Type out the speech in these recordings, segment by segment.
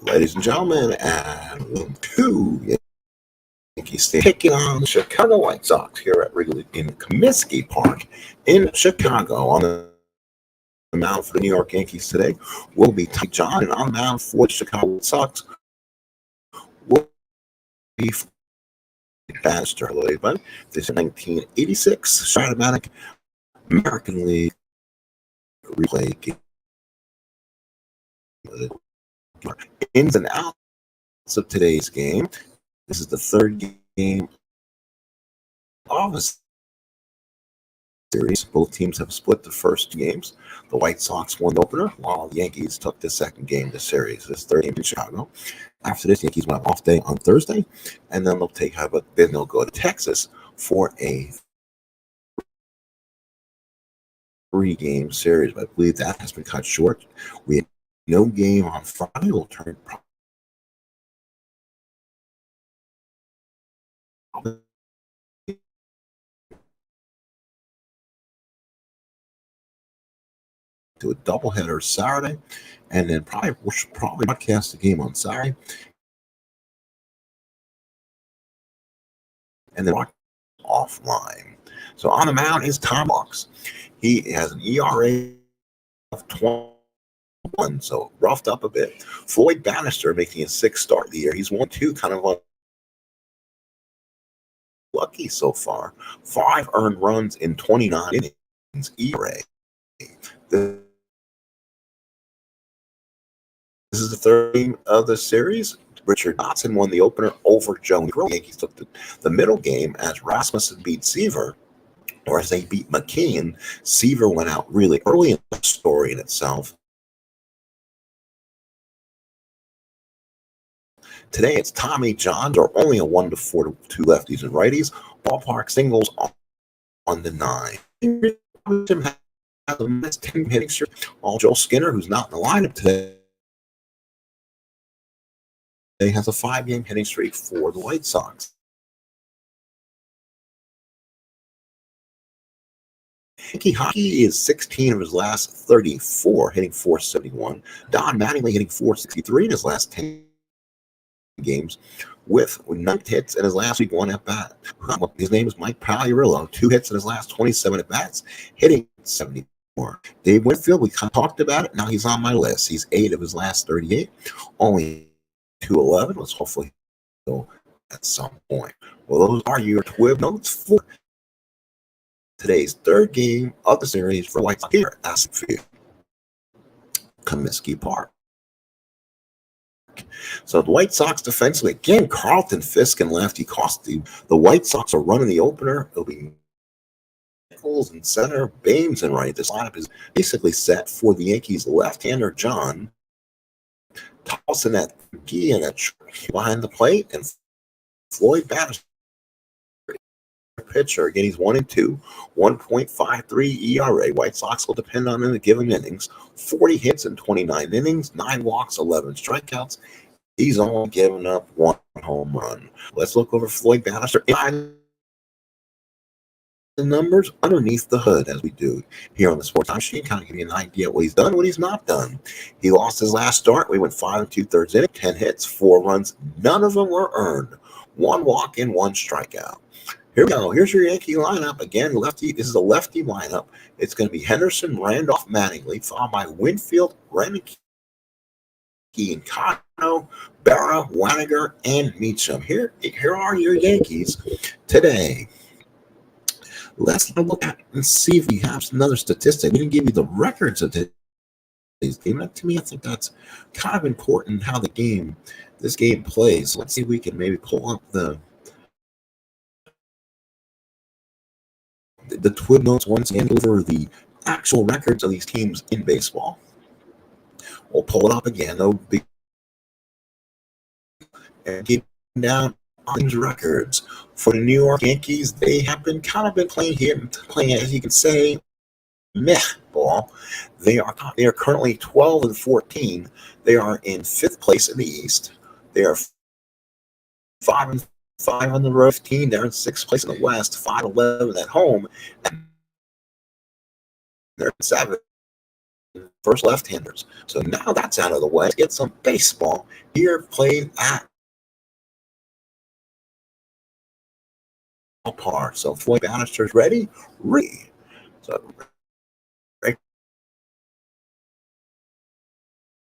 Ladies and gentlemen, and welcome to Yankees taking on the Chicago White Sox here at Wrigley in Comiskey Park in Chicago. On the mound for the New York Yankees today will be Tommy John, and on the mound for the Chicago White Sox will be Bannister. This is 1986 Stratomatic American League replay game. Ins and outs of today's game. This is the third game of the series. Both teams have split the first two games. The White Sox won the opener, while the Yankees took the second game of the series. This third game in Chicago. After this, the Yankees will have off day on Thursday, and then they'll go to Texas for a three-game series. But I believe that has been cut short. We had no game on Friday. We'll turn to a doubleheader Saturday, and then we should probably broadcast the game on Saturday, and then offline. So on the mound is Tom Box. He has an ERA of 21, so roughed up a bit. Floyd Bannister making his sixth start of the year. He's 1-2, kind of lucky so far. 5 earned runs in 29 innings. ERA. This is the third game of the series. Richard Dotson won the opener over Joe Negro. The Yankees took the middle game as Rasmussen beat Seaver, or as they beat McKeon. Seaver went out really early in the story in itself. Today it's Tommy John. There are only a 1-4 to 2 lefties and righties. Ballpark singles on the 9. Has a 10 hitting streak. All Joel Skinner, who's not in the lineup today, has a 5-game hitting streak for the White Sox. Yankee hockey is 16 of his last 34, hitting .471. Don Mattingly hitting .463 in his last 10 games, with 9 hits in his last week, 1 at bat. His name is Mike Pagliarillo. 2 hits in his last 27 at bats, hitting 74. Dave Winfield, we kind of talked about it. Now he's on my list. He's 8 of his last 38. Only 211. Let's hopefully go at some point. Well, those are your TWIB notes for today's third game of the series for White Sox here at Comiskey Park. So the White Sox defensively, again, Carlton Fisk and lefty cost the White Sox a run in the opener. It'll be Nichols in center, Bames in right. This lineup is basically set for the Yankees left-hander John, Tolson at key and at behind the plate, and Floyd Bannister, pitcher. Again, he's 1-2, 1.53 ERA. White Sox will depend on in the given innings. 40 hits in 29 innings, 9 walks, 11 strikeouts. He's only given up 1 home run. Let's look over Floyd Bannister and the numbers underneath the hood, as we do here on the Sports Time Sheet, kind of give you an idea what he's done, what he's not done. He lost his last start. We went 5 2/3 innings, 10 hits, 4 runs. None of them were earned. 1 walk and 1 strikeout. Here we go. Here's your Yankee lineup. Again, lefty. This is a lefty lineup. It's going to be Henderson, Randolph, Mattingly, followed by Winfield, Renick, and Cano, Berra, Waniger, and Meacham. Here are your Yankees today. Let's look at and see if we have another statistic. We didn't give you the records of today's game. To me, I think that's kind of important how this game plays. Let's see if we can maybe pull up the TWIB notes once again over the actual records of these teams in baseball. We'll pull it up again, though, and get down on these records. For the New York Yankees, they have been playing, as you can say, meh ball. They are currently 12-14. They are in 5th place in the East. They are 5-5 on the road. 15. They're in 6th place in the West. 5-11 at home. And they're 7th first left-handers. So now that's out of the way. Let's get some baseball here played at Park. So Floyd Bannister's ready. So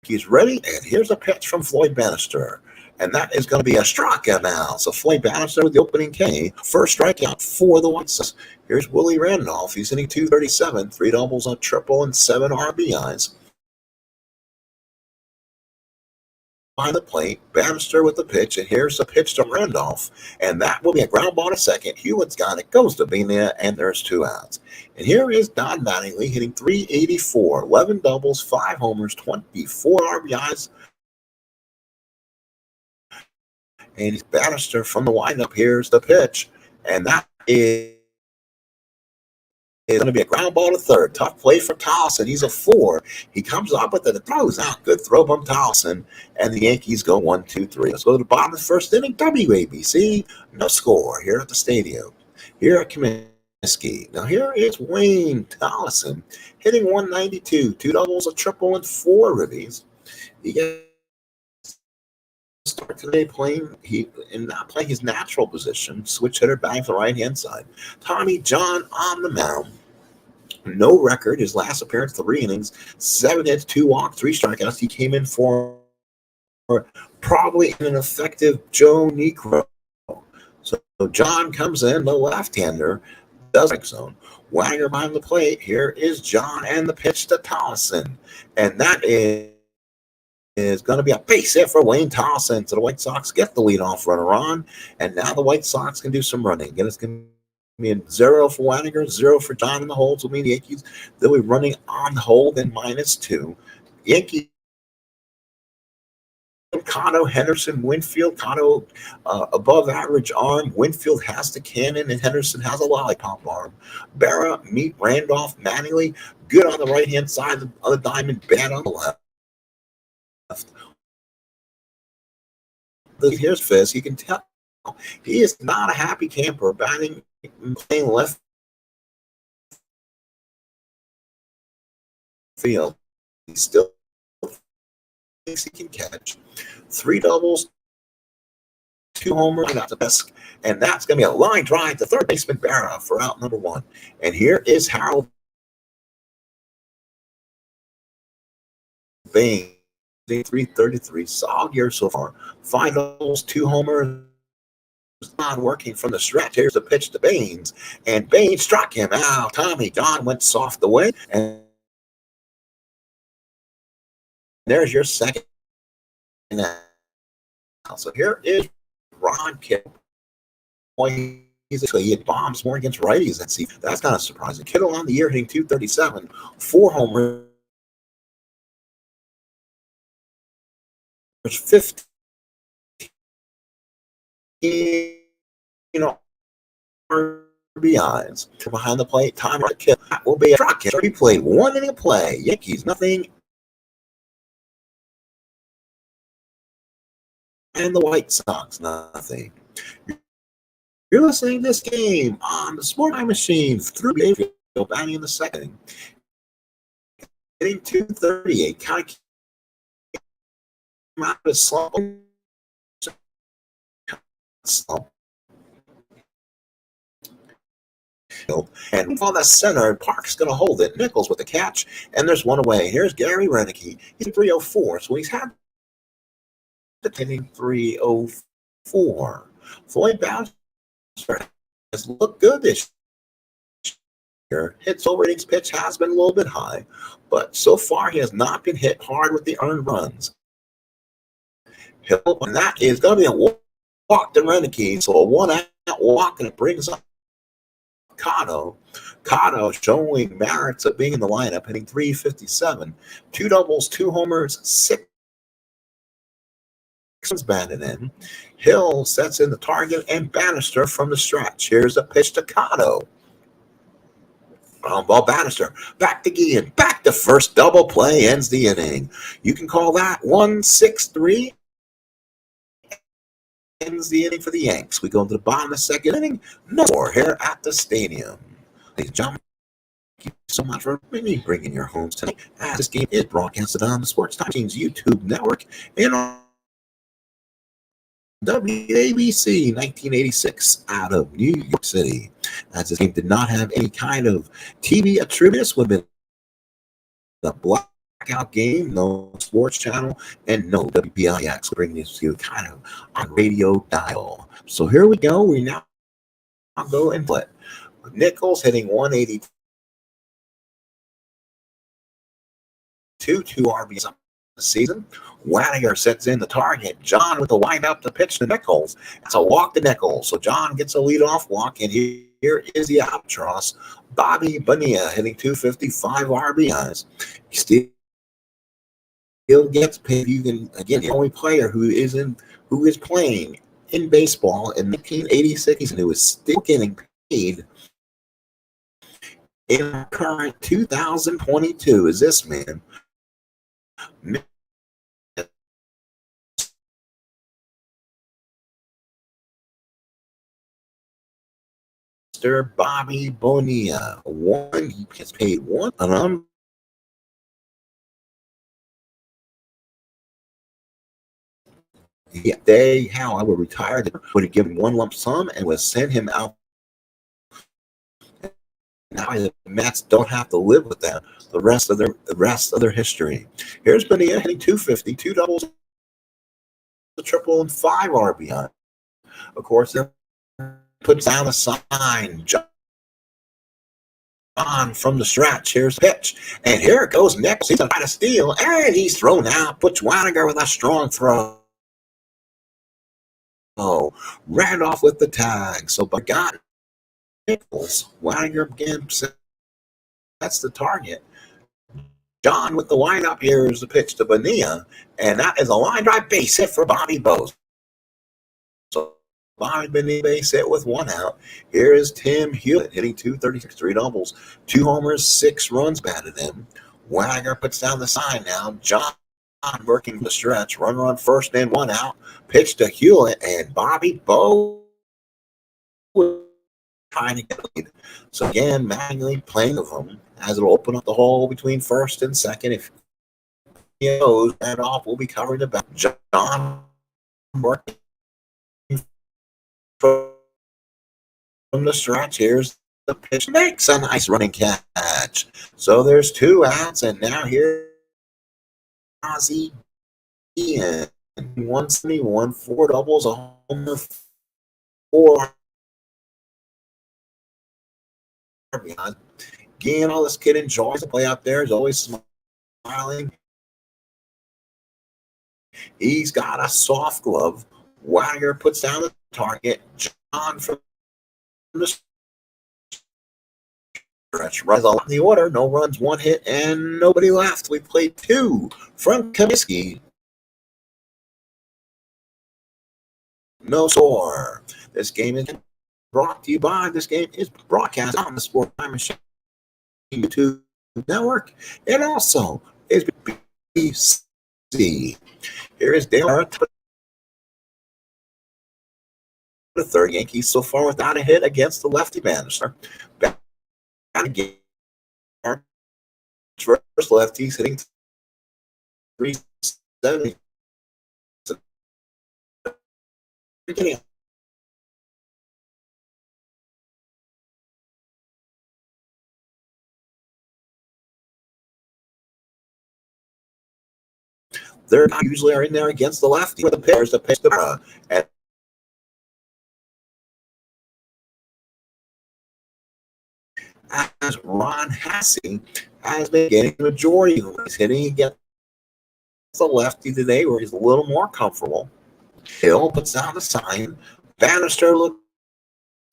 he's ready, and here's a pitch from Floyd Bannister. And that is going to be a strikeout now. So Floyd Bannister with the opening K. First strikeout for the Whitesoxs. Here's Willie Randolph. He's hitting 237, 3 doubles, a triple, and 7 RBIs. Behind the plate, Bannister with the pitch, and here's the pitch to Randolph, and that will be a ground ball to second. Hewitt's got it, goes to Benia, and there's 2 outs. And here is Don Mattingly hitting 384, 11 doubles, 5 homers, 24 RBIs. And he's Bannister from the windup. Here's the pitch, and that is going to be a ground ball to third. Tough play for Tolson. He's a 4. He comes up with it and throws out. Good throw from Tolson. And the Yankees go 1-2-3. Let's go to the bottom of the first inning. WABC. No score here at the stadium. Here at Comiskey. Now here is Wayne Tolson hitting 192. 2 doubles, a triple, and 4 ribbies. He gets start today not playing his natural position. Switch hitter batting for the right-hand side. Tommy John on the mound. No record. His last appearance, 3 innings, 7 hits, 2 walks, 3 strikeouts. He came in for probably an effective Joe Negro. So John comes in, the left-hander, does strike zone. Wagner behind the plate. Here is John and the pitch to Tolson. And that is going to be a base hit for Wayne Tolson. So the White Sox get the leadoff runner on. And now the White Sox can do some running. Again, it's going to be a 0 for Wagner, 0 for John in the holds. Will mean the Yankees, they'll be running on the hold in -2. Yankees, Cotto, Henderson, Winfield. Cotto, above average arm. Winfield has the cannon, and Henderson has a lollipop arm. Berra, Meat, Randolph, Mattingly, good on the right-hand side of the diamond, bad on the left. Here's Fizz. You can tell he is not a happy camper batting, playing left field. He still thinks he can catch. 3 doubles, 2 homers, not the best, and that's going to be a line drive to third baseman Berra for out number 1. And here is Harold Bain, 333, solid year so far. 5 doubles, 2 homers. Not working from the stretch. Here's the pitch to Baines, and Baines struck him out. Tommy John went soft away, and there's your second. So here is Ron Kittle. He hit bombs more against righties. That's kind of surprising. Kittle on the year hitting 237, 4 homers, 15. RBIs behind the plate. Time to kill. That will be a truck hit. He played 1 inning of play. Yankees nothing, and the White Sox nothing. You're listening to this game on the Sport Time Machine through Mayfield, batting in the second. Hitting 238. Kind of came out of a slump. And on the center, Park's going to hold it. Nichols with the catch, and there's 1 away. Here's Gary Renicky. He's 304, so he's had the hitting 304. Floyd Bannister has looked good this year. Hits over innings pitch has been a little bit high, but so far he has not been hit hard with the earned runs. And that is going to be a walk to Renicky, so a 1-out walk, and it brings up Cotto showing merits of being in the lineup, hitting 357, 2 doubles, 2 homers, 6 batted in. Hill sets in the target, and Bannister from the stretch. Here's a pitch to Cotto. Ball Bannister back to Guillen, back to first. Double play ends the inning. You can call that 1-6-3. Ends the inning for the Yanks. We go to the bottom of the second inning. No more here at the stadium. Ladies and gentlemen, you so much for bringing your homes tonight. As this game is broadcasted on the Sports Time Machines YouTube network and on WABC 1986 out of New York City. As this game did not have any kind of TV attribute, this would have been the blackout game, no sports channel, and no WPIX, bringing this to kind of on radio dial. So here we go. We now go and play. Nichols hitting 182, 2 RBIs the season. Waniger sets in the target. John with the windup to pitch to Nichols. It's a walk to Nichols. So John gets a leadoff walk, and here is the albatross. Bobby Bonilla hitting 255 RBIs. He still gets paid. Even again, the only player who is playing in baseball in 1986 and who is still getting paid in current 2022 is this man. Mr. Bobby Bonilla. He gets paid one. They, however, retired, would have given one lump sum and would send him out. Now the Mets don't have to live with that the rest of their history. Here's Bonilla hitting 250, 2 doubles, a triple, and 5 RBI. Of course, there puts down a sign. John from the stretch. Here's the pitch, and here it goes. Nichols. He's trying to steal, and he's thrown out. Puts Waniger with a strong throw. Oh, ran off with the tag. So, but got Nichols. Waniger again. That's the target. John with the windup. Here's the pitch to Bonilla, and that is a line drive base hit for Bobby Bose. So Bobby Bonilla base hit with 1 out. Here is Tim Hewlett hitting 236, 3 doubles, 2 homers, 6 runs batted in. Wagner puts down the sign now. John working the stretch. Run first and 1 out. Pitch to Hewlett, and Bobby Bose trying to get the lead. So again, manually playing of them as it'll open up the hole between first and second. If he goes that off, we'll be covering the back. John working from the stretch. Here's the pitch. Makes a nice running catch. So there's 2 outs, and now here Ozzie Ian. 171, 4 doubles, a homer, 4 RBIs. Again, all this kid enjoys the play out there. He's always smiling. He's got a soft glove. Wagner puts down the target. John from the stretch runs all in the order. No runs, 1 hit, and nobody left. We played 2 from Comiskey. No score. This game is brought to you by. This game is broadcast on the Sports Time Machine YouTube network, and also is BBC. Here is Dale the third. Yankees so far without a hit against the lefty Bannister. Back again. First lefties hitting 370. They're usually are in there against the lefty with the pitchers to pitch the and as Ron Hassey has been getting the majority of he's hitting against the lefty today where he's a little more comfortable. Hill puts down the sign. Bannister looks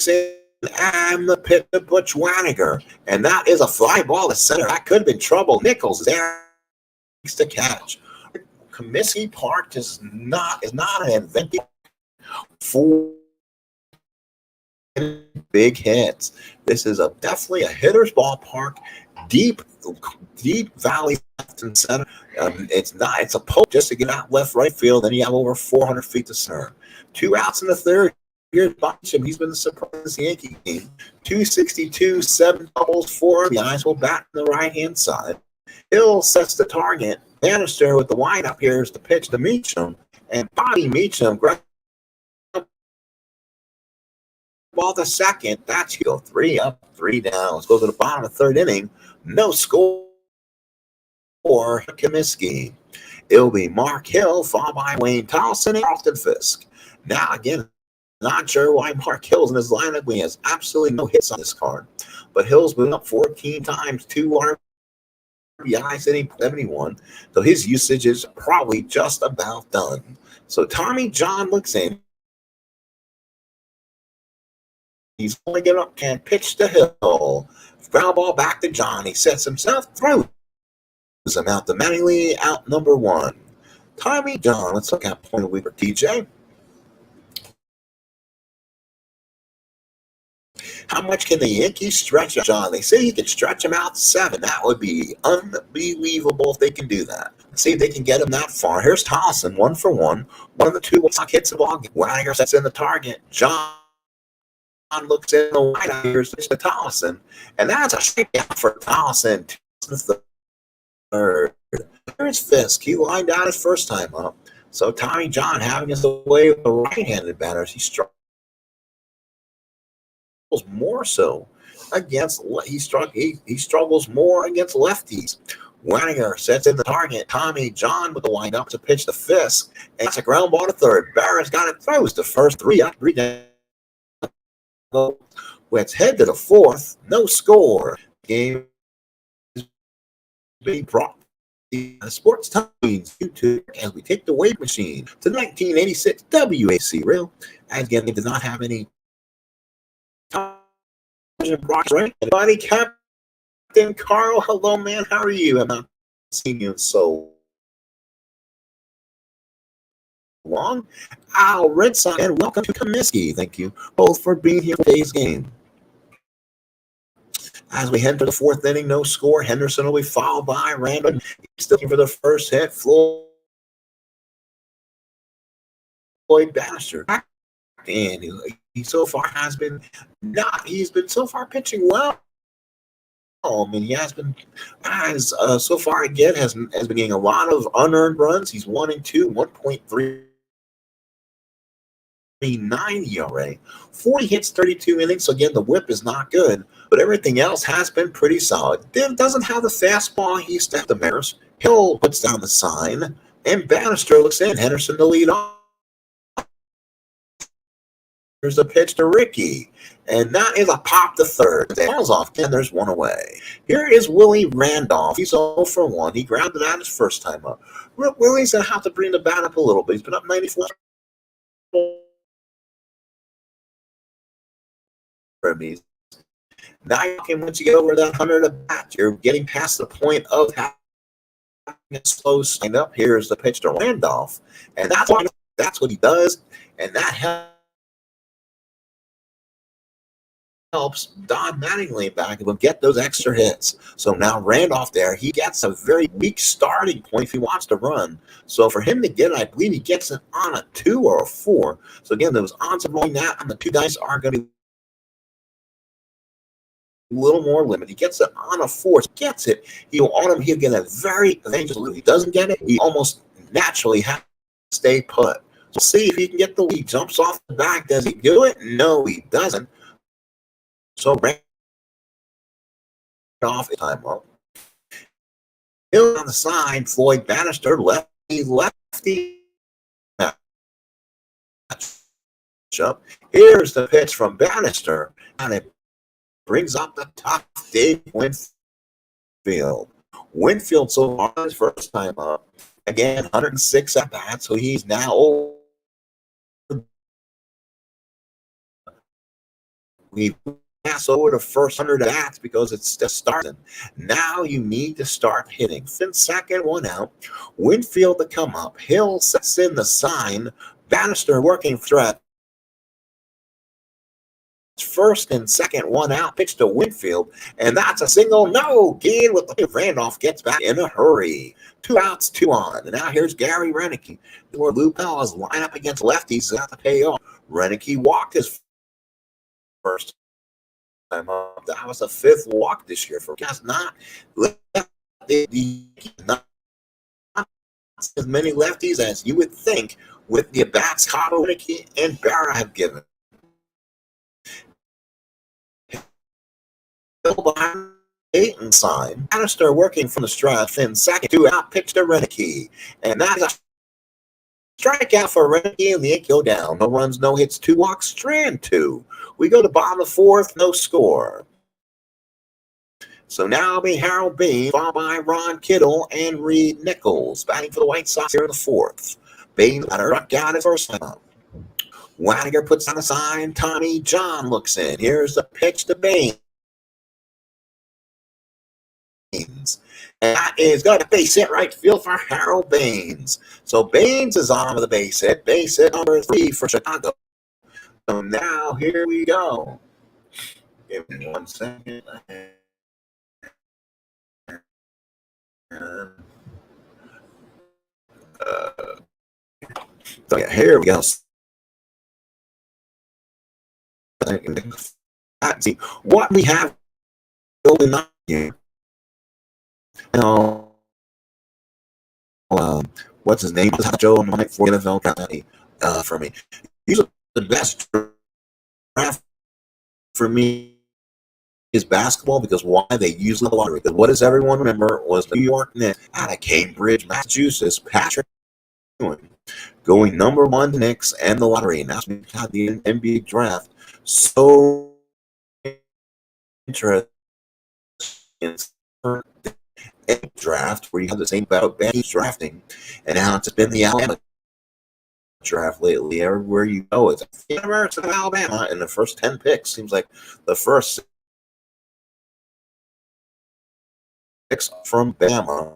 in, and the pitch to Butch Waniger. And that is a fly ball to center. That could have been trouble. Nichols is there to catch. Comiskey Park is not an invented for big hits. This is definitely a hitter's ballpark. Deep valley left and center. It's a poke just to get out left right field. Then you have over 400 feet to center. 2 outs in the third. Here's Bynum. He's been the surprise Yankee game. 262, 7 doubles, 4 RBIs. Will bat on the right-hand side. Hill sets the target. Bannister with the windup. Here's the pitch to Meacham. And Bobby Meacham grabs ball to second. That's you go 3 up, 3 down. Let's go to the bottom of the third inning. No score for Comiskey. It'll be Mark Hill, followed by Wayne Tolson and Austin Fisk. Now, again, not sure why Mark Hill's in his lineup. He has absolutely no hits on this card. But Hill's been up 14 times, 2 RBIs, hitting 71. So his usage is probably just about done. So Tommy John looks in. He's only going up, can pitch to Hill. Ground ball back to John. He sets himself, throws him out to Mattingly, out number 1. Tommy John, let's look at point of the week for TJ. How much can the Yankees stretch John? They say you can stretch him out 7. That would be unbelievable if they can do that. Let's see if they can get him that far. Here's Tolson, 1 for 1. One of the 2 Whitesoxs hits the ball. Wagner sets in the target. John looks in the wideout. Here's to Tolson. And that's a strikeout for Tolson. Third. Here's Fisk. He lined out his first time up. So Tommy John having his way with the right-handed batters. He struggles more so against he struggles more against lefties. Wagner sets in the target. Tommy John with the windup to pitch to Fisk. And that's a ground ball to third. Barrett's got it, throws to first. 3 up, 3 down. Let's head to the 4th. No score. Game is being brought to the Sports Times YouTube as we take the weight machine to 1986 WAC Rail. As again, they did not have any right? Buddy, Captain Carl, hello, man. How are you? I've not seen you in so long. Al Red Sox, and welcome to Comiskey. Thank you both for being here for today's game. As we head to the 4th inning, no score. Henderson will be followed by Randall. He's still looking for the first hit. Floyd Bannister. And he so far has been he's been so far pitching well. I mean, he has been so far again has been getting a lot of unearned runs. He's 1 and 2, 1.39 ERA, 40 hits, 32 innings. So again, the whip is not good, but everything else has been pretty solid. Div doesn't have the fastball. He's stepped the Mariners. Hill puts down the sign, and Bannister looks in. Henderson to lead off. There's a pitch to Ricky, and that is a pop to third. It falls off, and there's 1 away. Here is Willie Randolph. He's 0 for 1. He grounded out his first time up. Willie's going to have to bring the bat up a little bit. He's been up 94. Now, once you get over that 100 at bat, you're getting past the point of having a slow stand up. Here's the pitch to Randolph, and that's what he does, and that helps Don Mattingly back and will get those extra hits. So now Randolph there, he gets a very weak starting point if he wants to run. So for him to get it, I believe he gets it on a 2 or a 4. So again, those odds of rolling that on the 2 dice are going to be a little more limited. He gets it on a 4. Gets it. He'll get a very advantageous loop. He doesn't get it, he almost naturally has to stay put. So see if he can get the lead. Jumps off the back. Does he do it? No, he doesn't. So Randolph is time up. Hill on the side, Floyd Bannister, lefty. Up. Here's the pitch from Bannister, and it brings up the top. Dave Winfield. Winfield so far his first time up. Again, 106 at bat, so he's now over. We pass over the first 100 at-bats because it's just starting. Now you need to start hitting. Finn second, 1 out. Winfield to come up. Hill sets in the sign. Bannister working threat. First and second, 1 out. Pitch to Winfield, and that's a single. No gain with the Randolph gets back in a hurry. 2 outs, 2 on. And now here's Gary Renicky. Where Lou Pella's line up against lefties has to pay off. Renicky walked his first time up. That was the 5th walk this year for guys. Not as many lefties as you would think with the bats Cotto, Renicky, and Barra have given. Behind 8 and sign. Bannister working from the stretch in second to out pitch to Renicky. And that's a strikeout for Renicky, and the Yankees go down. No runs, no hits, 2 walks, strand 2. We go to bottom of the 4th, no score. So now it'll be Harold Bain, followed by Ron Kittle and Reed Nichols, batting for the White Sox here in the 4th. Bain struck out his first time. Wagner puts on the sign. Tommy John looks in. Here's the pitch to Bain. And that is going to base hit right field for Harold Baines. So Baines is on with the base hit number 3 for Chicago. So now here we go. Give me 1 second. So yeah, here we go. Let's see what we have going on here. What's his name? Joe on the mic for NFL County for me. Usually the best draft for me is basketball because why they use the lottery. Because what does everyone remember was the New York Knicks out of Cambridge, Massachusetts, Patrick Ewing, going number 1 to Knicks and the lottery. And that's how the NBA draft so interesting. Draft where you have the same about Bannister drafting, and now it's been the Alabama draft lately. Everywhere you go, it's the University of Alabama, and the first 10 picks seems like the first 6 from Bama.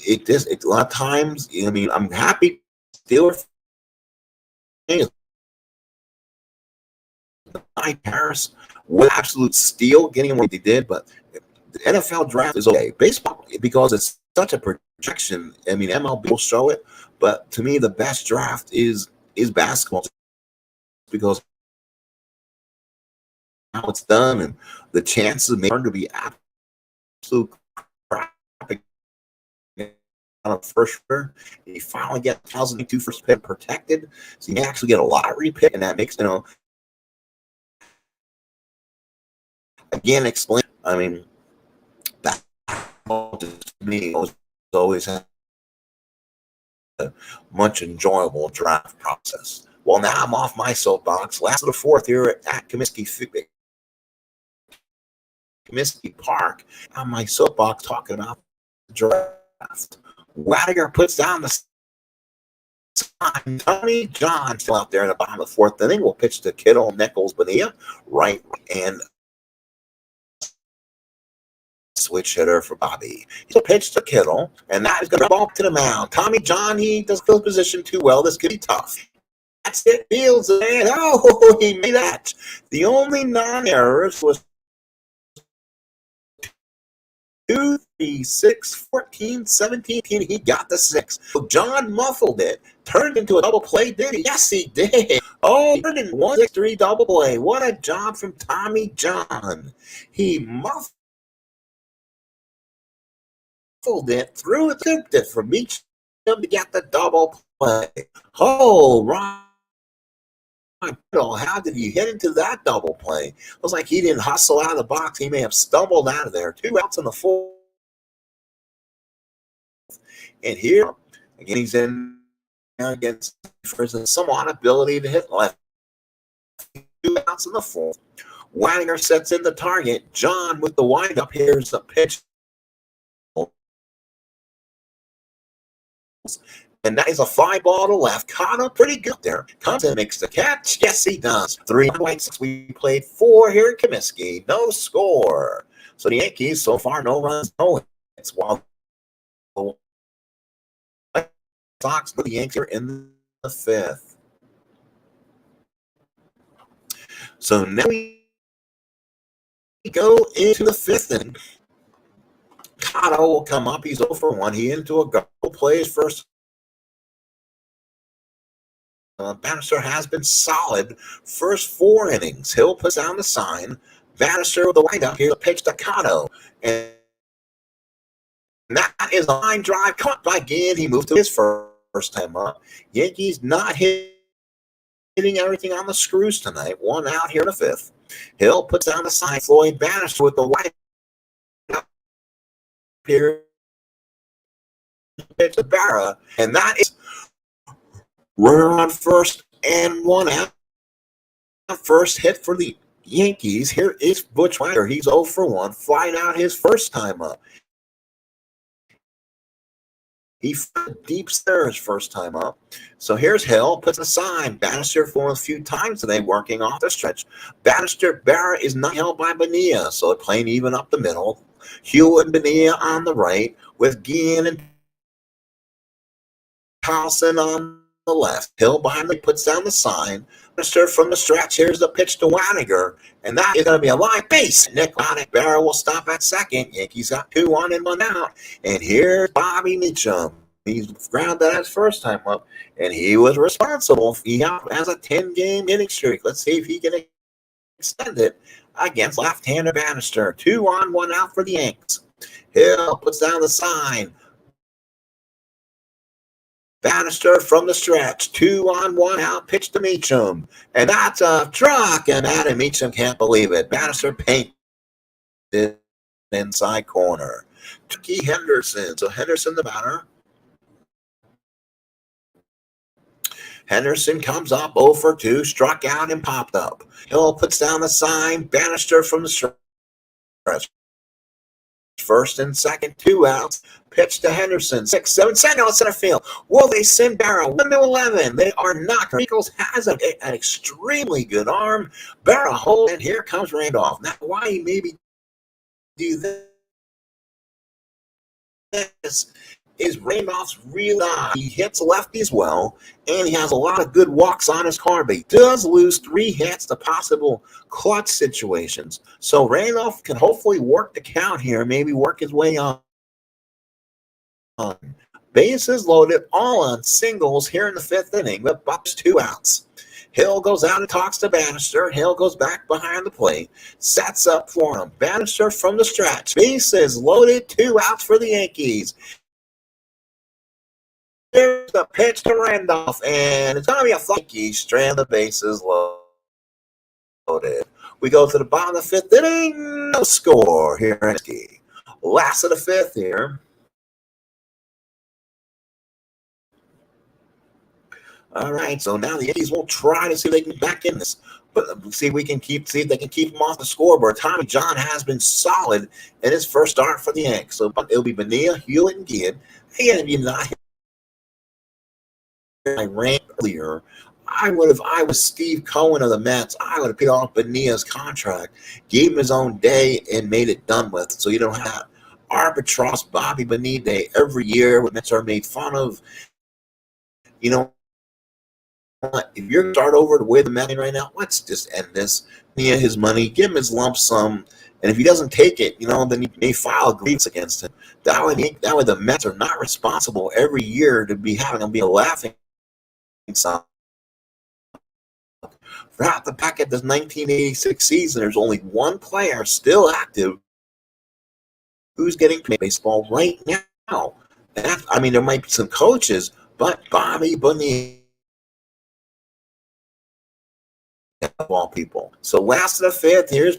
It a lot of times. I mean, I'm happy Steelers Paris with absolute steal getting what they did, but the NFL draft is okay. Baseball, because it's such a projection. I mean, MLB will show it, but to me, the best draft is basketball because how it's done and the chances may turn to be absolute crap on a first year. You finally get 1,002 first pick protected, so you actually get a lottery pick, and that makes again explain. I mean, that to me always had a much enjoyable draft process. Well, now I'm off my soapbox. Last of the 4th here at Comiskey Park on my soapbox talking about the draft. Wagner puts down the sign. Tommy John still out there in the bottom of the 4th inning. We'll pitch to Kittle, Nichols, Bonilla, right, and switch hitter for Bobby. He'll pitch to Kittle, and that is going to ball to the mound. Tommy John, he doesn't fill position too well. This could be tough. That's it. Fields it. Oh, he made that. The only non-errors was 2, 3, 6, 14, 17. He got the 6. So John muffled it. Turned into a double play, did he? Yes, he did. Oh, turned into 1-6-3 double play. What a job from Tommy John. He muffled it, threw it, tipped it from each of them to get the double play. Oh, Ron, how did you hit into that double play? It was like he didn't hustle out of the box. He may have stumbled out of there. 2 outs in the 4th. And here, again, he's in against for some odd ability to hit left. 2 outs in the 4th. Wagner sets in the target. John with the windup. Here's the pitch. And that is a fly ball to left. Caught up pretty good there. Comes in, makes the catch. Yes, he does. 3 Whitesoxs. We played 4 here at Comiskey. No score. So the Yankees, so far, no runs, no hits. While the White Sox, the Yankees are in the 5th. So now we go into the 5th inning. Cotto will come up. He's 0 for 1. He into a goal, plays first Bannister has been solid first 4 innings. Hill puts down the sign. Bannister with the windup. Here's a pitch to Cotto. And that is a line drive caught by Ginn. He moved to his first time up. Yankees not hitting everything on the screws tonight. 1 out here in the 5th. Hill puts down the sign. Floyd Bannister with the windup. Here pitch to Barra. And that is runner on first and 1 out. First hit for the Yankees. Here is Butch Weider. He's 0 for 1, flying out his first time up. He deep there his first time up. So here's Hill, puts a sign. Bannister for a few times today, working off the stretch. Bannister, Barra is not held by Bonilla, so they're playing even up the middle. Hewitt and Bonilla on the right, with Ginn and Carlson on the left. Hill behind him puts down the sign. Bannister from the stretch. Here's the pitch to Waniger, and that is going to be a line base. Nick Waniger, Barra will stop at second. Yankees got 2 on and 1 out. And here's Bobby Meacham. He's grounded his first time up, and he was responsible. He has a 10-game inning streak. Let's see if he can extend it against left-hander Bannister. 2 on, 1 out for the Yanks. Hill puts down the sign. Bannister from the stretch, 2 on, 1 out, pitch to Meacham. And that's a truck, and Adam Meacham can't believe it. Bannister painted inside corner. Tucky Henderson. So Henderson the batter. Henderson comes up 0 for 2, struck out and popped up. Hill puts down the sign. Bannister from the stretch. First and second, 2 outs. Pitch to Henderson. 6, 7, second out center field. Will they send Barra 1 to 11? They are not. Eagles has an extremely good arm. Barra hold, and here comes Randolph. Now, why he maybe do this is Randolph's real eye. He hits lefties well, and he has a lot of good walks on his card, but he does lose 3 hits to possible clutch situations. So Randolph can hopefully work the count here, maybe work his way on. Bases loaded, all on singles here in the 5th inning, but Bucks 2 outs. Hill goes out and talks to Bannister. Hill goes back behind the plate, sets up for him. Bannister from the stretch. Bases loaded, 2 outs for the Yankees. Here's the pitch to Randolph, and it's going to be a funky strand of bases loaded. We go to the bottom of the 5th inning. No score here in Comiskey. Last of the 5th here. All right, so now the Yankees will try to see if they can get back in this. But see if they can keep him off the scoreboard. Tommy John has been solid in his first start for the Yankees. So it'll be Bonilla, Hewitt, and Ginn. Again, if you're not I ran earlier, I was Steve Cohen of the Mets, I would have paid off Bonilla's contract, gave him his own day, and made it done with. So you don't have albatross Bobby Bonilla Day every year when Mets are made fun of. You know, if you're going to start over the way the Mets right now, let's just end this. Bonilla his money, give him his lump sum, and if he doesn't take it, then you may file a grievance against him. That way the Mets are not responsible every year to be having him be a laughing stock. Throughout the back of this 1986 season, there's only one player still active who's getting baseball right now. There might be some coaches, but Bobby Bonilla of all people. So last of the 5th, here's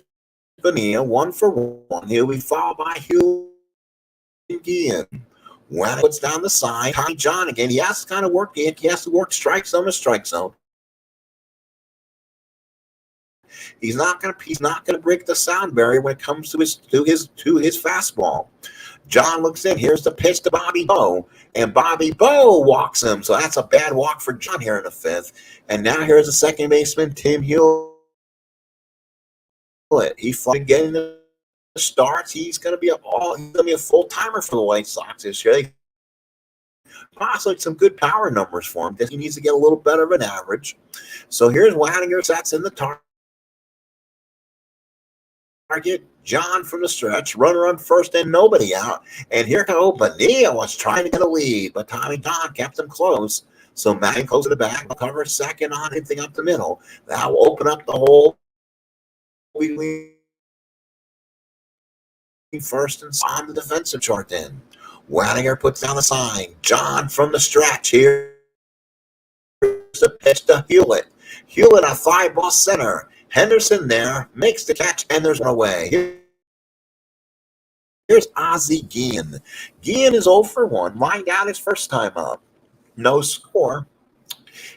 Bonilla, 1 for 1. He'll be followed by Hugh again. When it puts down the sign, Tommy John again. He has to kind of work. He has to work strike zone to strike zone. He's not going to break the sound barrier when it comes to his fastball. John looks in. Here's the pitch to Bobby Bowe, and Bobby Bowe walks him. So that's a bad walk for John here in the 5th. And now here's the second baseman, Tim Hewlett. He's getting the starts. He's going to be a full timer for the White Sox this year. Possibly some good power numbers for him. He needs to get a little better of an average. So here's Waniger, sets in the target. John from the stretch, runner on first and nobody out. And here goes Bonilla was trying to get a lead, but Tommy John kept him close. So Manning goes to the back, cover second on anything up the middle. That will open up the hole between first and on the defensive chart then. Wanninger puts down the sign. John from the stretch. Here's the pitch to Hewlett. Hewlett a fly ball center. Henderson there makes the catch, and there's one away. Here's Ozzie Guillen. Guillen is 0 for 1, lined out his first time up. No score.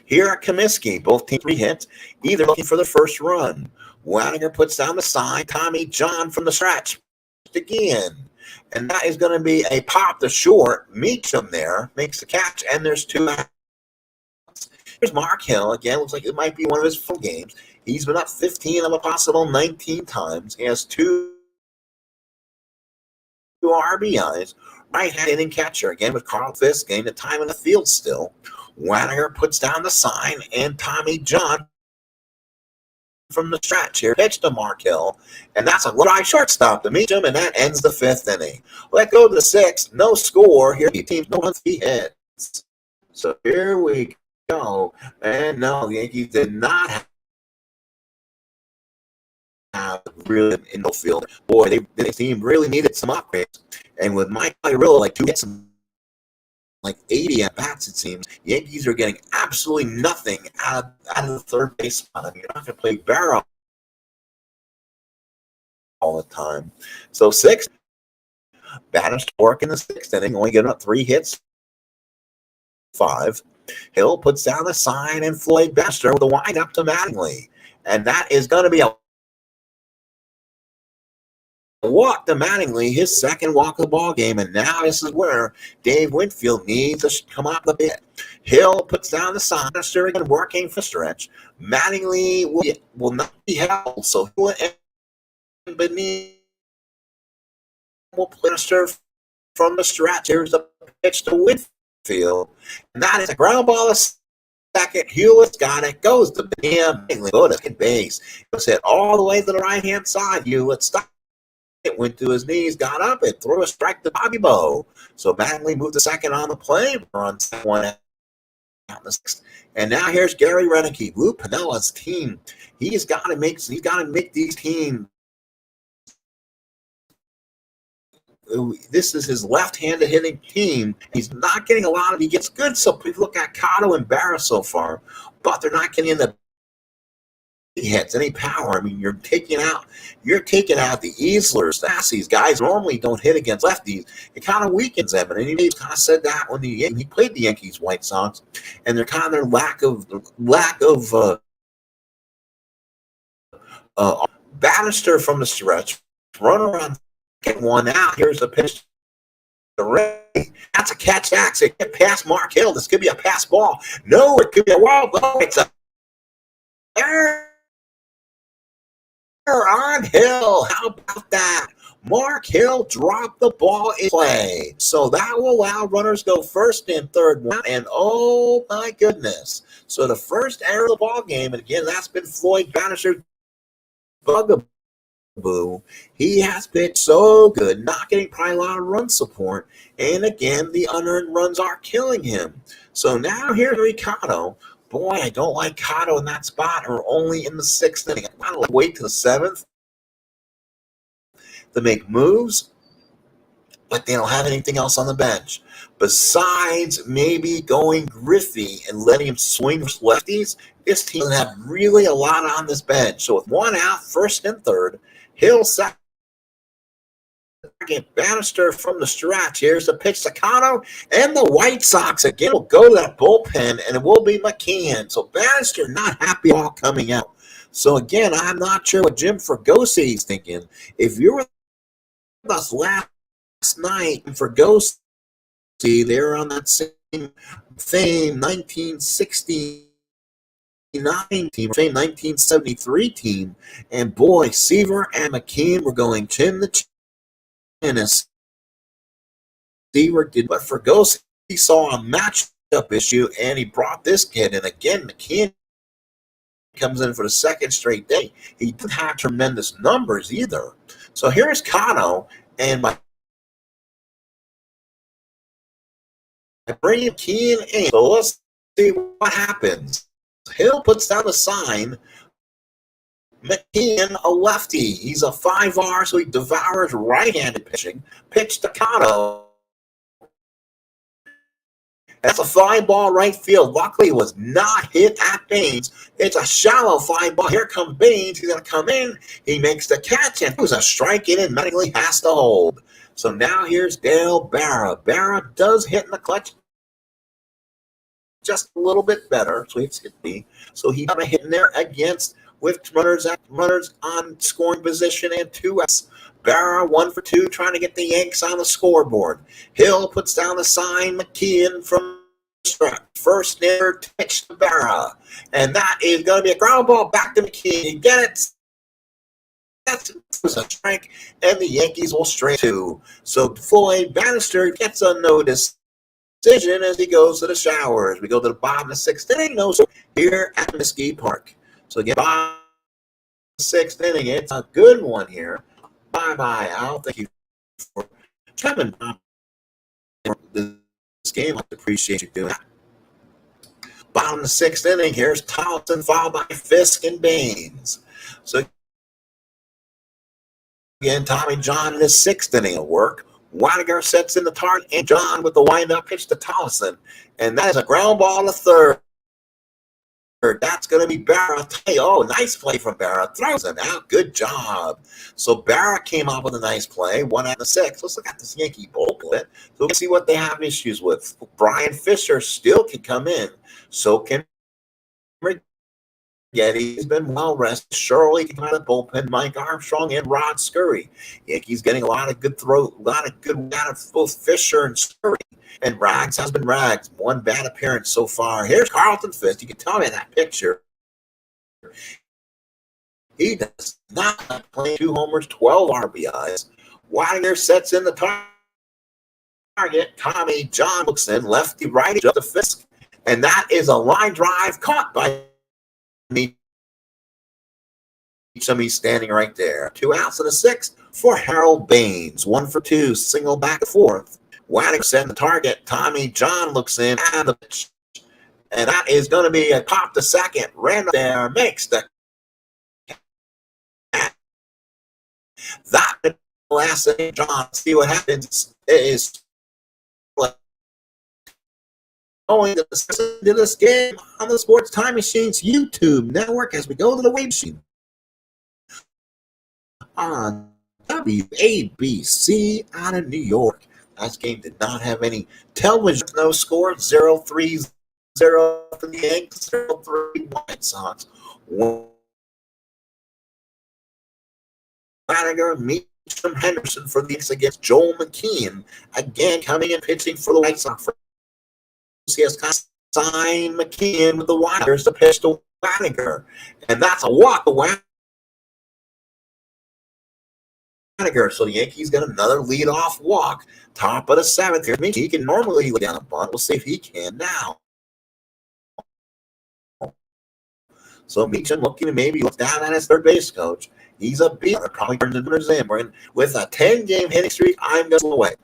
Here at Comiskey, both teams 3 hits, either looking for the first run. Wanninger puts down the sign. Tommy John from the stretch again. And that is going to be a pop to short. Meacham there makes the catch, and there's 2 outs. Here's Mark Hill. Again, looks like it might be one of his full games. He's been up 15 of a possible 19 times. He has 2 RBIs. Right-hand hitting catcher. Again with Carl Fisk getting the time in the field still. Wanninger puts down the sign, and Tommy John from the stretch here. Pitch to Mark Hill, and that's a dry shortstop to Meacham, and that ends the 5th inning. Let go to the 6th. No score. Here the teams no runs, 3 hits. So here we go. And no, the Yankees did not have really in the field. Boy, the team really needed some upgrades. And with Mike Irillo, like 2 hits, like 80 at bats, it seems, Yankees are getting absolutely nothing out of the third base spot. I mean, you're not going to play Barrow all the time. So 6, Bannister work in the 6th inning, only giving up 3 hits, 5. Hill puts down the sign, and Floyd Bannister with a windup to Mattingly. And that is going to be a walk to Mattingly, his second walk of the ball game, and now this is where Dave Winfield needs to come off the pit. Hill puts down the sign. Bannister again working for stretch. Mattingly will not be held, so he will end beneath. Will Bannister from the stretch. Here's the pitch to Winfield, and that is a ground ball. Second, Hewlett's got it. Goes to him. Go to second base. It was hit all the way to the right-hand side. Hewlett stopped. It went to his knees, got up, and threw a strike to Bobby Bowe. So Mattingly moved to second on the play. On 1 out in the 6th. And now here's Gary Renicky, Lou Pinella's team. He's got to make these teams. This is his left-handed hitting team. He's not getting a lot of. He gets good. So if you look at Cotto and Barra so far, but they're not getting the hits, any power. I mean, you're taking out the Easlers, These guys normally don't hit against lefties. It kind of weakens them, and he kind of said that when he played the Yankees, White Sox, and they're kind of their lack of Bannister from the stretch, run around, get 1 out. Here's a pitch to Ray. That's a catch axe. It get past Mark Hill. This could be a pass ball. No, it could be a wild ball. It's a error on Hill. How about that? Mark Hill dropped the ball in play. So that will allow runners go first and third. And oh my goodness. So the first error of the ball game, and again, that's been Floyd Bannister's bugaboo. He has pitched so good, not getting probably a lot of run support. And again, the unearned runs are killing him. So now here's Ricardo. Boy, I don't like Cotto in that spot, or only in the 6th inning. I want to wait to the 7th to make moves, but they don't have anything else on the bench. Besides maybe going Griffey and letting him swing lefties, this team doesn't have really a lot on this bench. So with 1 out, 1st and 3rd, Hill second, Bannister from the stretch. Here's the pitch to Cotto, and the White Sox again will go to that bullpen, and it will be McCann. So Bannister not happy all coming out. So again, I'm not sure what Jim Fregosi is thinking. If you were with us last night, Fregosi, they were on that same 1969 team, same 1973 team, and boy, Seaver and McCann were going chin to chin. And Seaver did, but Fregosi saw a matchup issue, and he brought this kid. And again, McCann comes in for the 2nd straight day. He didn't have tremendous numbers either. So here's Cotto, and I bring McCann in. So let's see what happens. Hill puts down the sign. McKeon, a lefty. He's a 5R, so he devours right-handed pitching. Pitch staccato. That's a fly ball right field. Luckily, it was not hit at Baines. It's a shallow fly ball. Here comes Baines. He's going to come in. He makes the catch, and it was a strike in and medically has to hold. So now here's Dale Barra. Barra does hit in the clutch just a little bit better. So it's hit me. So he got a hit in there against with runners on scoring position and 2 outs. Barra 1 for 2, trying to get the Yanks on the scoreboard. Hill puts down the sign. McKeon from first near pitch to Barra, and that is going to be a ground ball back to McKeon. You get it? That was a strike, and the Yankees will straight 2. So Floyd Bannister gets a no decision as he goes to the showers. We go to the bottom of the 6th inning. No, so here at Comiskey Park. So again, bottom of the 6th inning. It's a good one here. Bye-bye, Al. Thank you for coming for this game. I appreciate you doing that. Bottom of the 6th inning. Here's Tolson, followed by Fisk and Baines. So again, Tommy John in his 6th inning of work. Waniger sets in the target, and John with the windup pitch to Tolson. And that is a ground ball to third. That's going to be Barra. Oh, nice play from Barra. Throws it out. Good job. So Barra came up with a nice play. 1 out of 6. Let's look at this Yankee bullpen. So let's see what they have issues with. Brian Fisher still can come in. So can Getty's been well rested. Shirley can come out of the bullpen. Mike Armstrong and Rod Scurry. Yankees getting a lot of good out of both Fisher and Scurry. And Rags has been Rags. 1 bad appearance so far. Here's Carlton Fisk. You can tell me that picture. He does not play 2 homers, 12 RBIs. Wagner sets in the target. Tommy John looks in. Lefty righty up to Fisk. And that is a line drive caught by me. Somebody's standing right there. 2 outs in the 6th for Harold Baines. 1 for 2. Single back to 4th. Waddick set the target. Tommy John looks in at the pitch. And that is going to be a pop to second. Randall there makes the that last thing, John. See what happens is going to this game on the Sports Time Machine's YouTube network as we go to the wave machine on WABC out of New York. That game did not have any television. No score. 0-3-0 for the Yankees. 0-3 White Sox. Flanagan meets from Henderson for the Yankees against Joel McKeon. Again, coming and pitching for the White Sox. He has signed McKeon with the Wires to pitch to Flanagan. And that's a walk to Flanagan. So the Yankees got another leadoff walk. Top of the 7th. Here, he can normally lay down a bunt. We'll see if he can now. So Meacham looking to maybe look down at his third base coach. He's a beater. Probably turns into a Zimmer. With a 10-game hitting streak, I'm going away.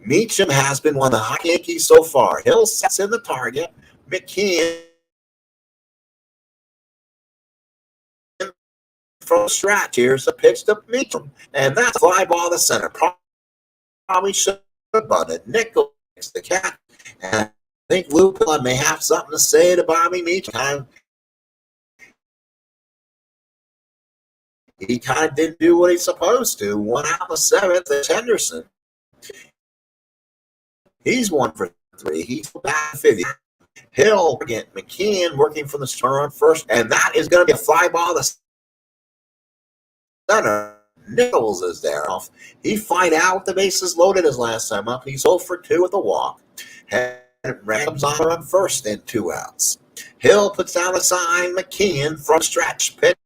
Meacham has been one of the hot Yankees so far. Hill sets in the target. McKeon from the stretch. Here's a pitch to Meacham. And that's a fly ball to center. Probably should have bunted. Nichols makes the catch. And I think Lupilla may have something to say to Bobby Meacham. He kind of didn't do what he's supposed to. 1 out of the 7th is Henderson. He's 1 for 3. He's back 50. Hill again. McKeon working from the stern on first, and that is going to be a fly ball to center. Nichols is there. He flied out with the bases loaded his last time up. He's 0 for 2 with a walk. Rams on first and 2 outs. Hill puts down a sign. McKeon from stretch pitch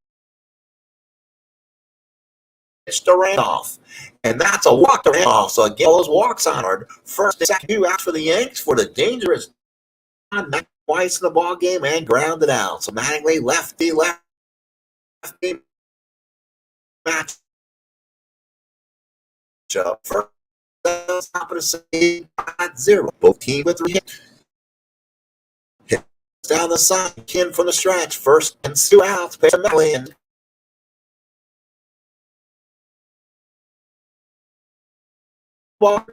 to Randolph. And that's a walk to Randolph. So again, those walks honored. First and second 2 outs for the Yanks for the dangerous twice in the ball game and grounded out. So Mattingly lefty match up first top of the 0. Both teams with 3 hits. down the side, Kin from the stretch, first and 2 outs, pitch to Mellon. For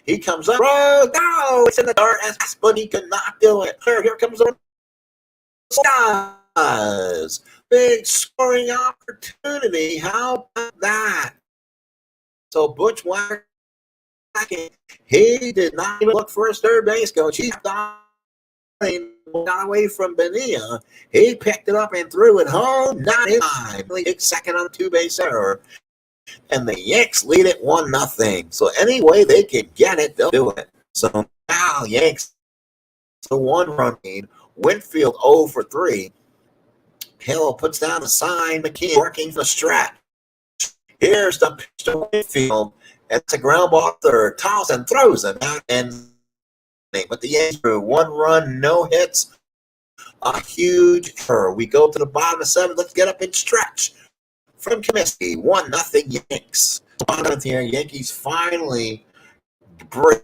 he comes up, no, it's in the dirt, but he could not do it. Here comes the Stars. Big scoring opportunity. How about that? So Butch Wagner, he did not even look for his third base coach. He got away from Bonilla. He picked it up and threw it home. Not in time. Big second on the 2-base error. And the Yanks lead it 1-0. So any way they can get it, they'll do it. So now Yanks, the 1-run lead. Winfield 0 for 3. Hill puts down the sign. McKean working the stretch. Here's the pitch to Winfield. It's a ground ball third. Towson throws it out and but the Yankees drew 1 run, no hits. A huge error. We go to the bottom of 7. Let's get up and stretch. From Comiskey, 1-0 Yanks. Bottom here, Yankees finally break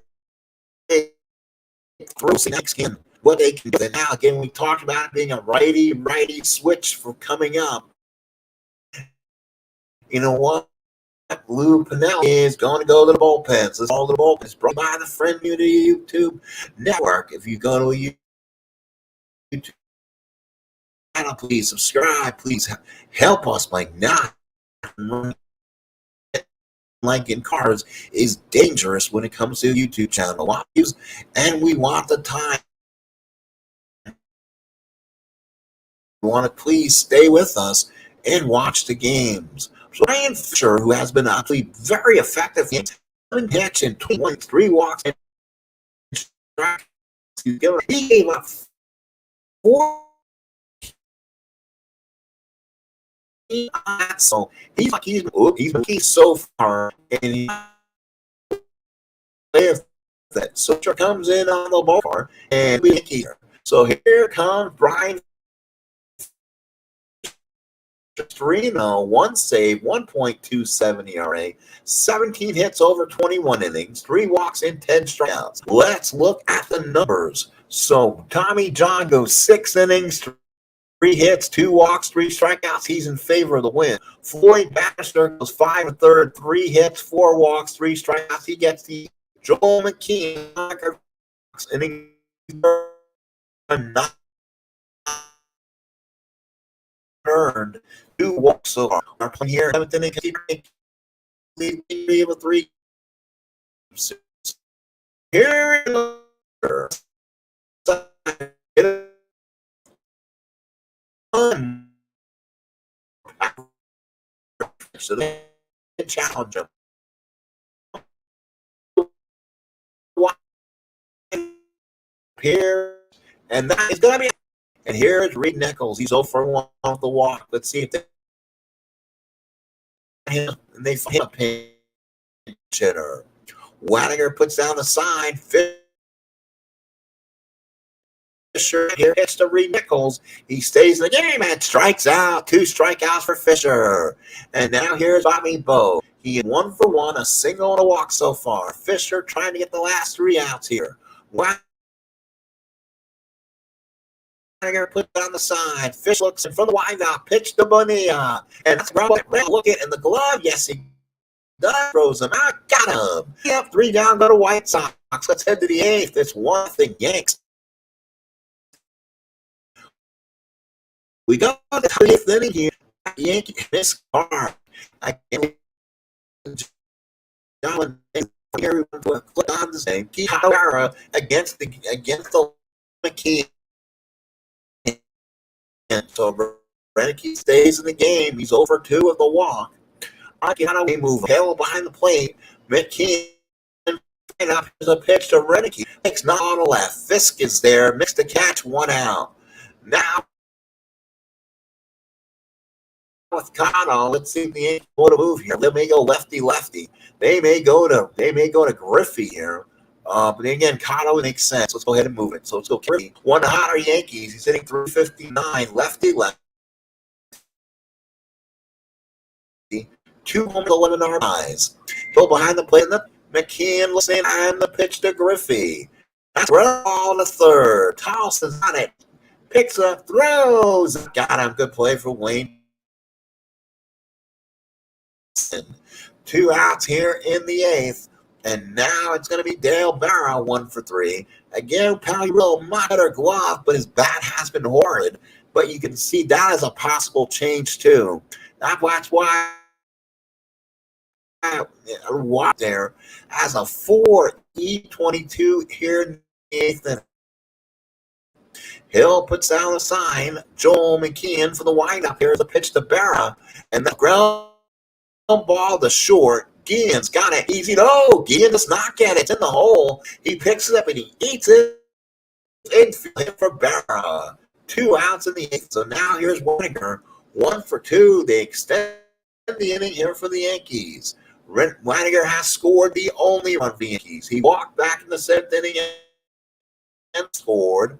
through the next game. What they can do. And now, again, we talked about it being a righty switch for coming up. You know what? Lou Pennell is going to go to the bullpens. This all the bullpens brought by the Friend Unity YouTube Network. If you go to a YouTube channel, please subscribe. Please help us by not liking cars is dangerous when it comes to a YouTube channel. And we want the time. We want to please stay with us and watch the games. Ryan Fisher, who has been actually very effective in 7 hits and 3 walks and strikes, he gave up 4. So he's so far, and that Sutra comes in on the ball and we here. So here comes Brian. 3-0, 1 save, 1.27 ERA, 17 hits over 21 innings, 3 walks and 10 strikeouts. Let's look at the numbers. So Tommy John goes 6 innings, 3 hits, 2 walks, 3 strikeouts. He's in favor of the win. Floyd Bannister goes 5 1/3, 3 hits, 4 walks, 3 strikeouts. He gets the Joel McKean inning. Earned 2 walks so far. Our plan here, 7th inning, lead with 3. Here so they challenge him. Here, and that is going to be. And here is Reed Nichols. He's 0 for 1 off the walk. Let's see if they find a pinch hitter. Wadiger puts down the sign. Fisher here hits to Reed Nichols. He stays in the game and strikes out. 2 strikeouts for Fisher. And now here's Bobby Bowe. He is 1 for 1, a single and a walk so far. Fisher trying to get the last 3 outs here. Put down the side. Fish looks in from the windup. Pitch to Bonilla. And that's look at in the glove. Yes, he does. Throws him out. Got him. Yep, 3 down. Go to White Sox. Let's head to the 8th. It's 1-0 Yanks. We go to the 8th inning here. Yankee miss car. Everyone put on the same. Kihara against the McKean. So Reneke stays in the game. He's over 2 of the walk. Akihara move. Hale behind the plate. McKean up as a pitch to Reneke. Makes not on the left. Fisk is there. Mixed the catch. 1 out. Now with Cano, let's see if the Yankees want to move here. They may go lefty. They may go to Griffey here. But again, Cotto makes sense. Let's go ahead and move it. So let's go Griffey. 1 hotter Yankees. He's hitting 359. Lefty. 2 home 11 RBIs. Go behind the plate. McKean listening and the pitch to Griffey. That's right on the 3rd. Towson's on it. picks up, throws. Got him. Good play for Wayne. 2 outs here in the 8th. And now it's going to be Dale Barrow, 1 for 3. Again, Pagliarulo might better glove, but his bat has been horrid. But you can see that is a possible change, too. That's why there as a 4 E22 here in the 8th inning. Hill puts down the sign. Joel McKeon for the windup. Here's a pitch to Barra. And the ground ball to short. Guillen's got it easy. No, Guillen does not get it. It's in the hole. He picks it up and he eats it. Infield hit for Barra. 2 outs in the 8th. So now here's Winiger. 1 for 2. They extend the inning here for the Yankees. Winiger has scored the only run for the Yankees. He walked back in the 7th inning and scored.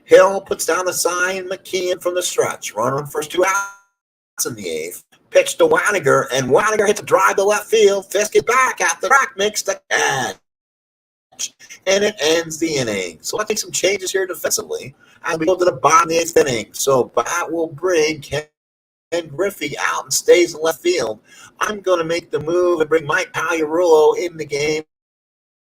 Hill puts down the sign. McKeon from the stretch. Runner on first 2 outs in the 8th. Pitch to Waniger, and Waniger hits a drive to left field. Fisk is back at the track, makes the catch. And it ends the inning. So let's make some changes here defensively as we go to the bottom of the 8th inning. So Bat will bring Ken Griffey out and stays in left field. I'm going to make the move and bring Mike Pagliarulo in the game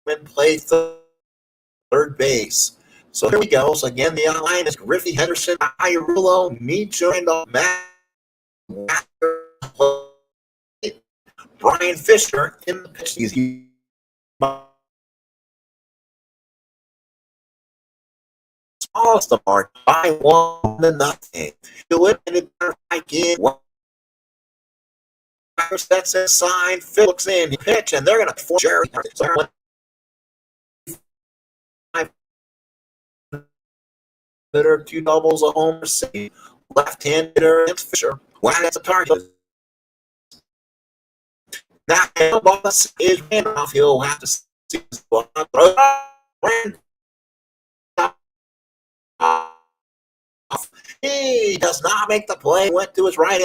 and play third base. So here we go. So again, the line is Griffey, Henderson, Pagliarulo, Nietzsche, and Matt. Brian Fisher in the pitch. He's smallest the mark by 1-0. Eliminated again. Sets his sign. Phil looks in. He pitch, and they're going to force Jerry. Hitter, 2 doubles, a homer, left-hand hitter against Fisher. Wow, that's a target. That ball is Randolph. He'll have to see this ball. He does not make the play. Went to his right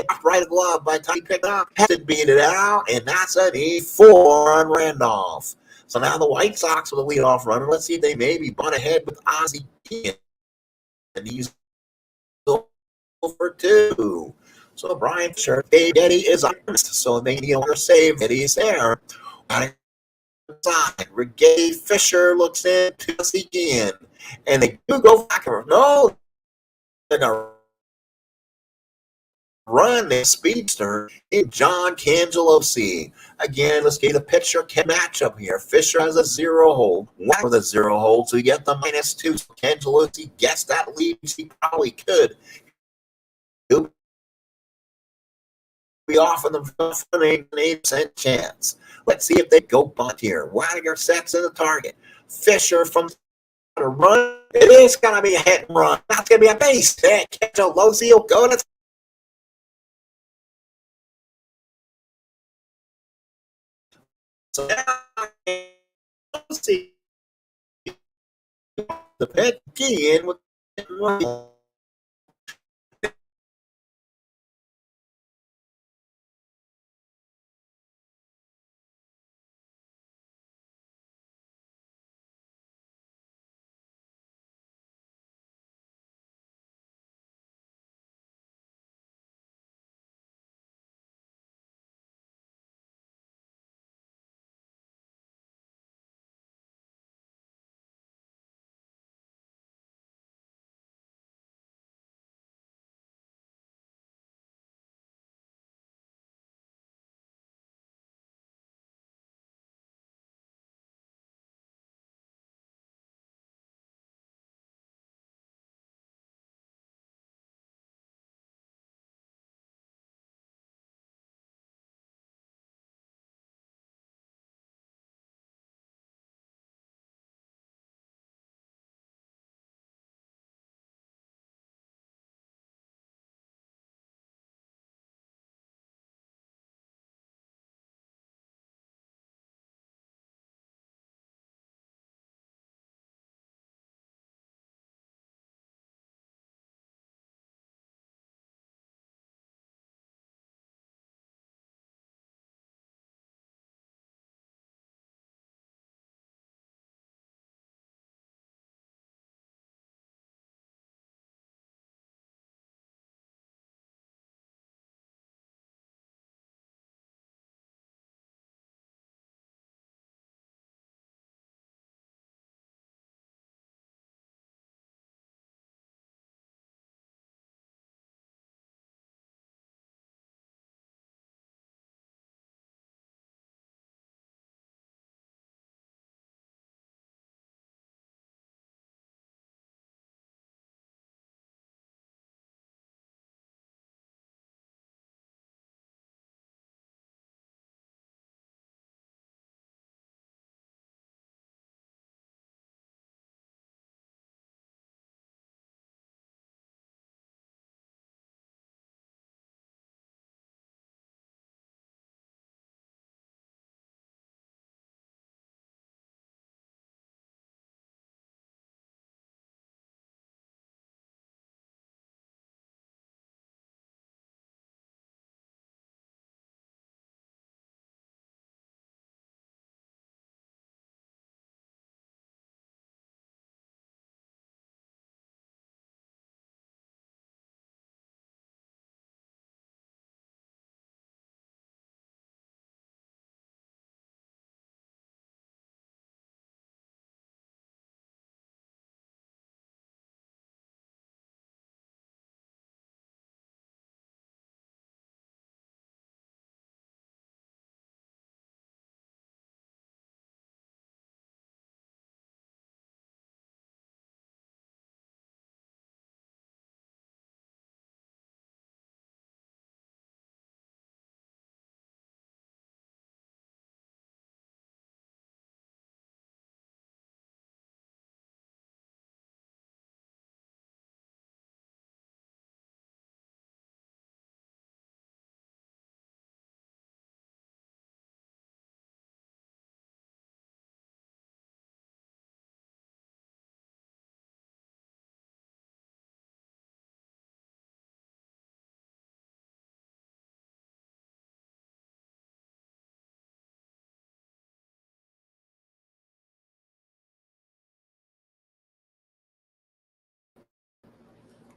glove by the time he picked up. Had to beat it out, and that's an E4 on Randolph. So now the White Sox with a leadoff runner. Let's see if they maybe butt ahead with Ozzie Guillen. And he's for 2. So Brian Fisher, Eddie is on. So they need to save. Eddie's there. Reggae Fisher looks in to see Guillen. And they do go back. No, they're going to run the speedster in John Cangelosi. Again, let's get a pitcher matchup here. Fisher has a 0 hold. One with a 0 hold, so you get the -2. So Cangelosi gets that lead. He probably could. He'll be off in the an 8% chance. Let's see if they go bunt here. Waniger sets in the target. Fisher from the run. It is going to be a hit and run. That's going to be a base hit. Cangelosi will go to. So now, let's see the pitch in with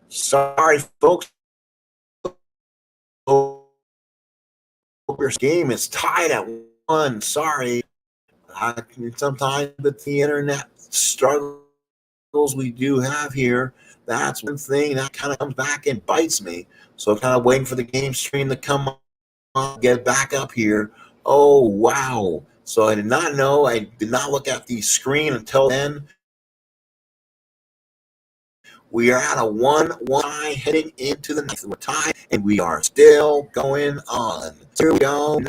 Sorry, folks. Your game is tied at 1. Sorry. Sometimes with the internet struggles we do have here, that's one thing that kind of comes back and bites me. So kind of waiting for the game stream to come on, get back up here. Oh, wow. So I did not know. I did not look at the screen until then. We are at a 1-1 tie heading into the ninth. We're tied, and we are still going on. Here we go.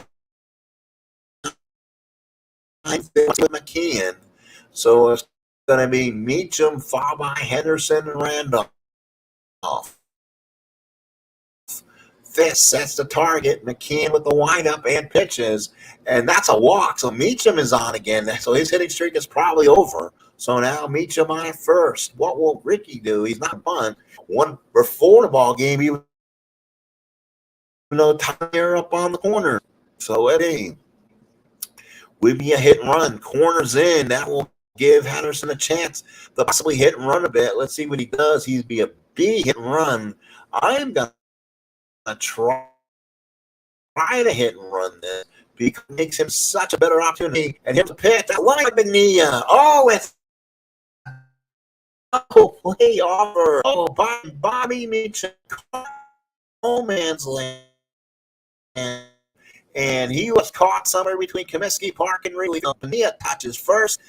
With McKeon. So it's going to be Meacham, followed by Henderson and Randolph. Fist sets the target. McKeon with the windup and pitches. And that's a walk. So Meacham is on again. So his hitting streak is probably over. So now Meacham on at first. What will Ricky do? He's not bunt. One before the ball game, even though Tyler up on the corner. So Eddie would be a hit and run. Corners in. That will give Henderson a chance to possibly hit and run a bit. Let's see what he does. He'd be a big hit and run. I'm going to try to hit and run this because it makes him such a better opportunity. And here's a pitch. That line up in the it's play offer. Bobby Meacham, no man's land. And he was caught somewhere between Comiskey Park and Wrigley. Pania touches first.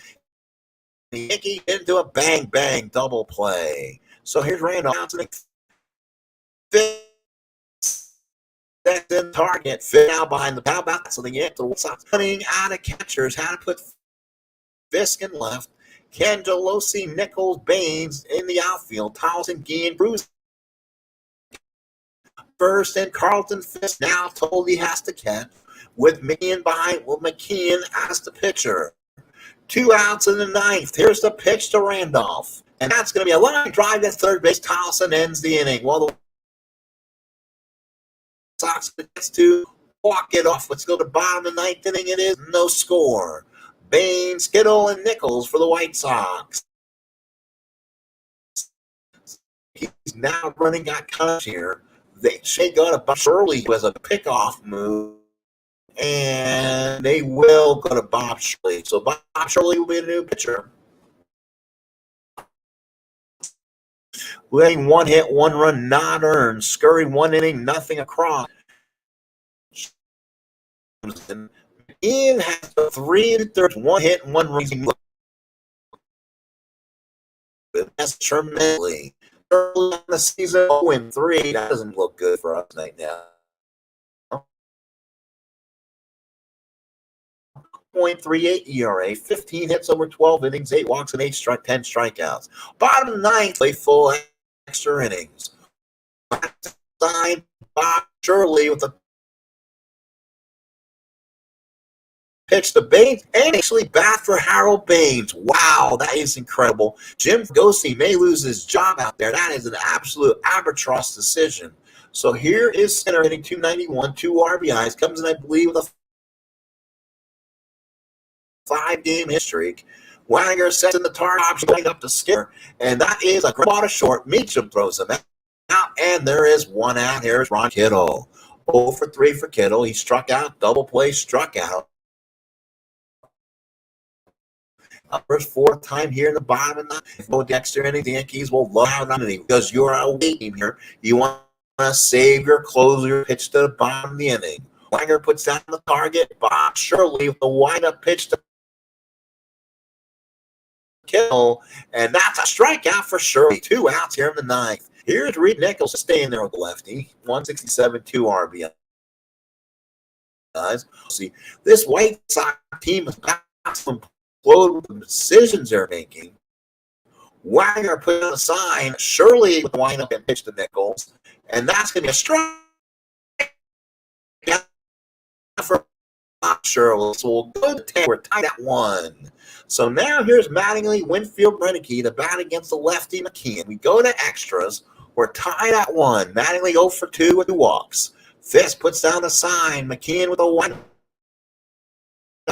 The Yankees into a bang double play. So here's Randolph. That's in target. Fit now behind the power back. So the Yankees running out of catchers. How to put Fisk in left. Cangelosi, Nichols, Baines in the outfield. Towson, Guillen, Cruz first, and Carlton Fisk now told he has to catch with McKeon behind. Well, McKeon as the pitcher. 2 outs in the ninth. Here's the pitch to Randolph. And that's going to be a line drive at third base. Towson ends the inning. Well, the Sox gets to walk it off. Let's go to bottom of the ninth inning. It is no score. Baines, Skittle, and Nichols for the White Sox. He's now running got cut here. They got a Shirley was a pickoff move, and they will go to Bob Shirley. So Bob Shirley will be the new pitcher. Letting 1 hit, 1 run not earned. Scurry 1 inning, nothing across. Ian has 3 1/3, 1 hit, 1 run. That's tremendously. Early in the season, 0-3. That doesn't look good for us right now. 0.38 ERA, 15 hits over 12 innings, 8 walks and 10 strikeouts. Bottom of the ninth, play full extra innings. Side, Bob Shirley with a pitch to Baines, and actually bat for Harold Baines. Wow, that is incredible. Jim Gosey may lose his job out there. That is an absolute albatross decision. So here is center hitting 291, 2 RBIs, comes in, I believe, with a 5-game history. Wagner sets in the target option right up to Skinner, and that is a ground ball to short. Meacham throws him out, and there is 1 out. Here's Ron Kittle. 0 for 3 for Kittle. He struck out, double play, struck out. First 4th time here in the bottom of the ninth. Go Dexter inning, the Yankees will love out on inning because you're a away team here. You want to save your closer pitch to the bottom of the inning. Wagner puts down the target. Bob Shirley with the windup pitch to Kittle, and that's a strikeout for Shirley. 2 outs here in the ninth. Here's Reed Nichols staying there with the lefty. 167, 2 RBIs. See, this White Sox team is got some with the decisions they're making. Wagner put on a sign, Shirley with the windup and pitch to Nichols, and that's going to be a strike for Shirley. So we'll go to 10. We're tied at 1. So now here's Mattingly, Winfield, Renicky to bat against the lefty McKeon. We go to extras. We're tied at 1. Mattingly 0 for 2 with 2 walks. Fisk puts down the sign. McKeon with a windup.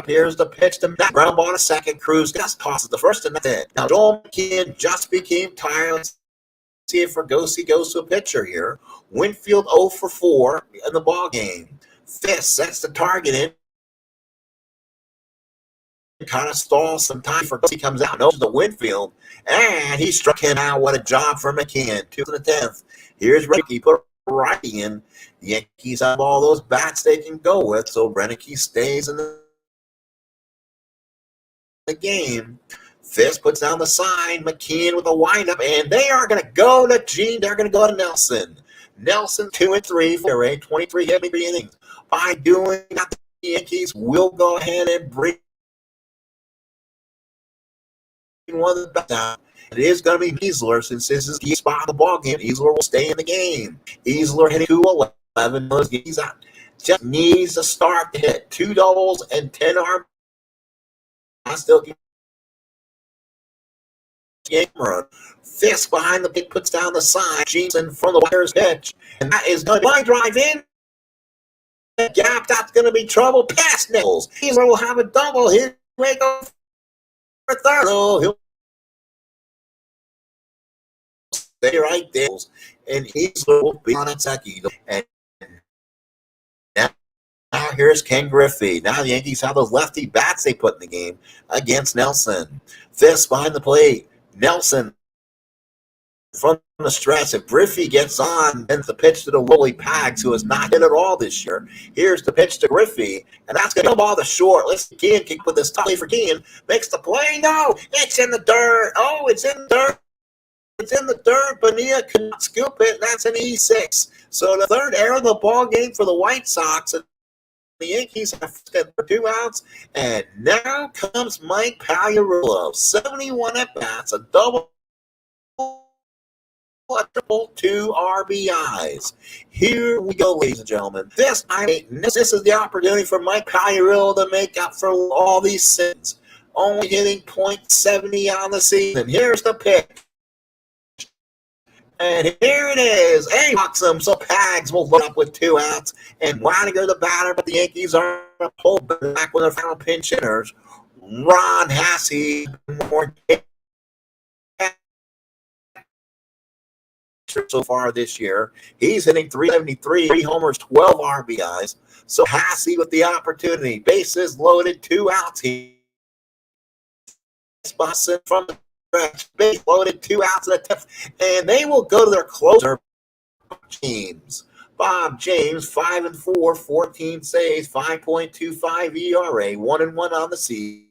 Here's the pitch to that ground ball to second. Cruz just tosses the first, and that's it. Now Joel McKeon just became tired. see if Fergosi goes to a pitcher here. Winfield 0 for 4 in the ball game. Fisk sets the target in. Kind of stalls some time. Fergosi comes out, knows the Winfield, and he struck him out. What a job for McKeon. 2 to the 10th. Here's Ricky. Put righty in. The Yankees have all those bats they can go with, so Renicky stays in the game. Fisk puts down the sign. McKeon with a windup, and they are going to go to Gene. They're going to go to Nelson. Nelson 2 and 3 for a 23 hit innings. By doing that, the Yankees will go ahead and bring one of the best down. It is going to be Easler since this is the spot of the ball game. Easler will stay in the game. Easler hitting 211. He's out. Just needs to start to hit 2 doubles and 10 RBIs. Still game run. Fisk behind the plate puts down the sign. James in front of the wires pitch. And that is going to be line drive in. Gap, that's going to be trouble. Past Nichols. Easler will have a double. Here we go for third. So he'll stay right there. And Easler will be on its second. And now here's Ken Griffey. Now the Yankees have those lefty bats they put in the game against Nelson. Fisk behind the plate. Nelson from the stretch. If Griffey gets on, then the pitch to the Willie Pags, who has not hit at all this year. Here's the pitch to Griffey, and that's going to come off the short. Let's see Kean kick with this play for Kean. Makes the play. No, it's in the dirt. Oh, it's in the dirt. It's in the dirt. Bonilla cannot scoop it. That's an E6. So the third error of the ball game for the White Sox. The Yankees have for 2 outs, and now comes Mike Pagliarulo. 71 at-bats, a double, a triple, 2 RBIs. Here we go, ladies and gentlemen. This is the opportunity for Mike Pagliarulo to make up for all these sins. Only hitting .70 on the season. Here's the pick. And here it is. He walks him, so Pags will look up with 2 outs and want to go to the batter, but the Yankees are going to pull back with their final pinch hitters. Ron Hassey, more so far this year. He's hitting .373, 3 homers, 12 RBIs. So Hassey with the opportunity. Bases loaded, 2 outs. He spots it from the base loaded, 2 outs in the 10th, and they will go to their closer, James. Bob James, 5 and 4, 14 saves, 5.25 ERA, 1 and 1 on the season,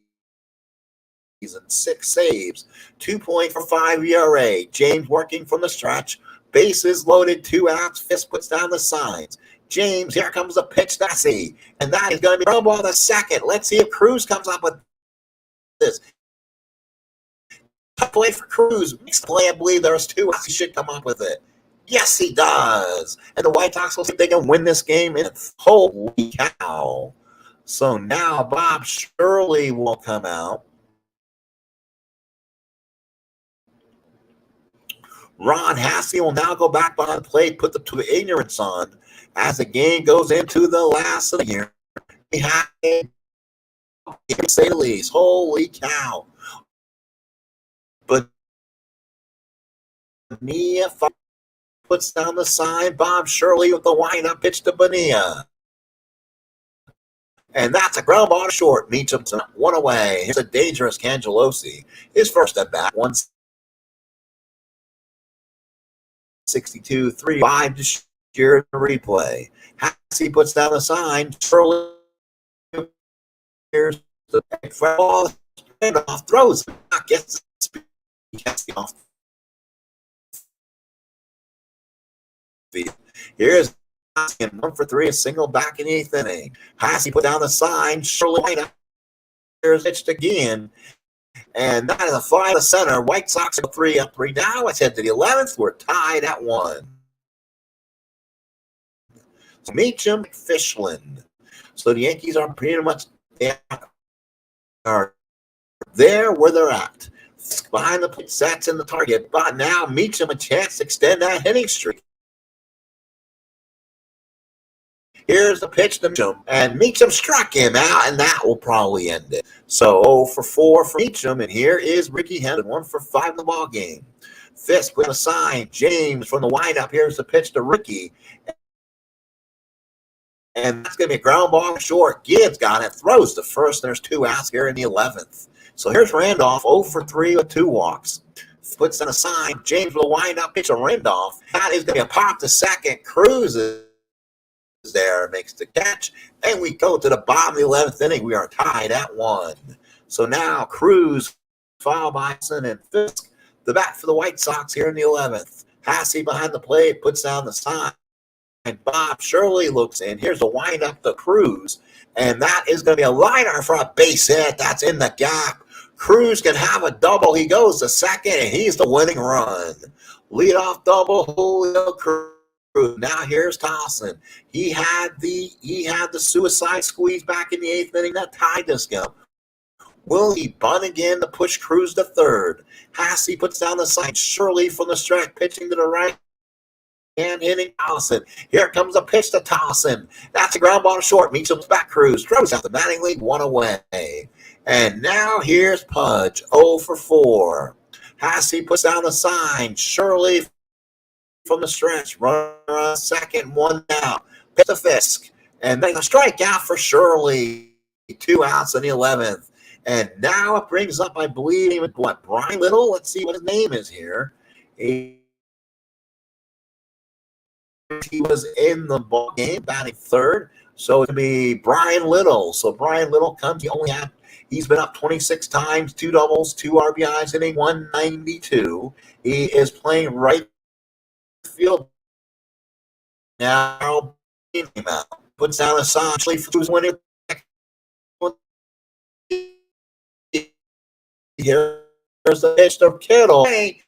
6 saves, 2.45 ERA. James working from the stretch, bases loaded, 2 outs. Fisk puts down the signs. James, here comes the pitch to Hassey, and that is going to be ground ball to second. Let's see if Cruz comes up with this. Tough play for Cruz. Makes the play, I believe there's 2. He should come up with it. Yes, he does. And the White Sox will see if they can win this game. And holy cow. So now Bob Shirley will come out. Ron Hassey will now go back behind the plate, put the 2 ignorance on as the game goes into the last of the year. We have, to say the least, holy cow. But Bonilla puts down the sign. Bob Shirley with the windup pitch to Bonilla. And that's a ground ball to short. Meacham 1 away. Here's a dangerous Cangelosi. His first at bat, 162, 3-5 to share the replay. Hassey puts down the sign. Shirley here's the ball. Off throws. Gets off. Here's 1 for 3, a single back in the 8th inning. Hassey put down the sign. Shirley here's pitched again. And that is a fly to center. White Sox are 3 up 3 now. It's head to the 11th. We're tied at 1. So Meacham, Fishland. So the Yankees are pretty much are there where they're at. Behind the plate, sets in the target. But now Meacham a chance to extend that hitting streak. Here's the pitch to Meacham, and Meacham struck him out, and that will probably end it. So 0 for 4 for Meacham, and here is Ricky Henderson, 1 for 5 in the ball game. Fisk with a sign. James from the windup. Here's the pitch to Ricky. And that's going to be a ground ball short. Gibbs got it. Throws to first. There's 2 outs here in the 11th. So here's Randolph, 0 for 3 with 2 walks. Puts on a sign. James will wind up, pitch to Randolph. That is going to be a pop to second. Cruz is there, makes the catch. And we go to the bottom of the 11th inning. We are tied at 1. So now Cruz, fouled by Hudson and Fisk. The bat for the White Sox here in the 11th. Hasse behind the plate, puts down the sign. And Bob Shirley looks in. Here's the wind up to Cruz. And that is going to be a liner for a base hit. That's in the gap. Cruz can have a double. He goes to second, and he's the winning run. Leadoff double, Julio Cruz. Now here's Tossin. He had the suicide squeeze back in the 8th inning that tied this game. Will he bunt again to push Cruz to third? Hasse puts down the sign. Shirley from the stretch, pitching to the right. And hitting Tossin. Here comes a pitch to Tossin. That's a ground ball short. Meets him back. Cruz throws out the batting lead, 1 away. And now here's Pudge, 0 for 4. Hasse puts down the sign. Shirley from the stretch. Runner on second, 1 down. Pitch to Fisk. And then a strikeout for Shirley. 2 outs in the 11th. And now it brings up, I believe, Brian Little? Let's see what his name is here. He was in the ball game, batting third. So it'll be Brian Little. So Brian Little comes. He's been up 26 times, 2 doubles, 2 RBIs, hitting 192. He is playing right field now. Puts down a sign. Who's winning? Here's the pitch to Kittle. Hey.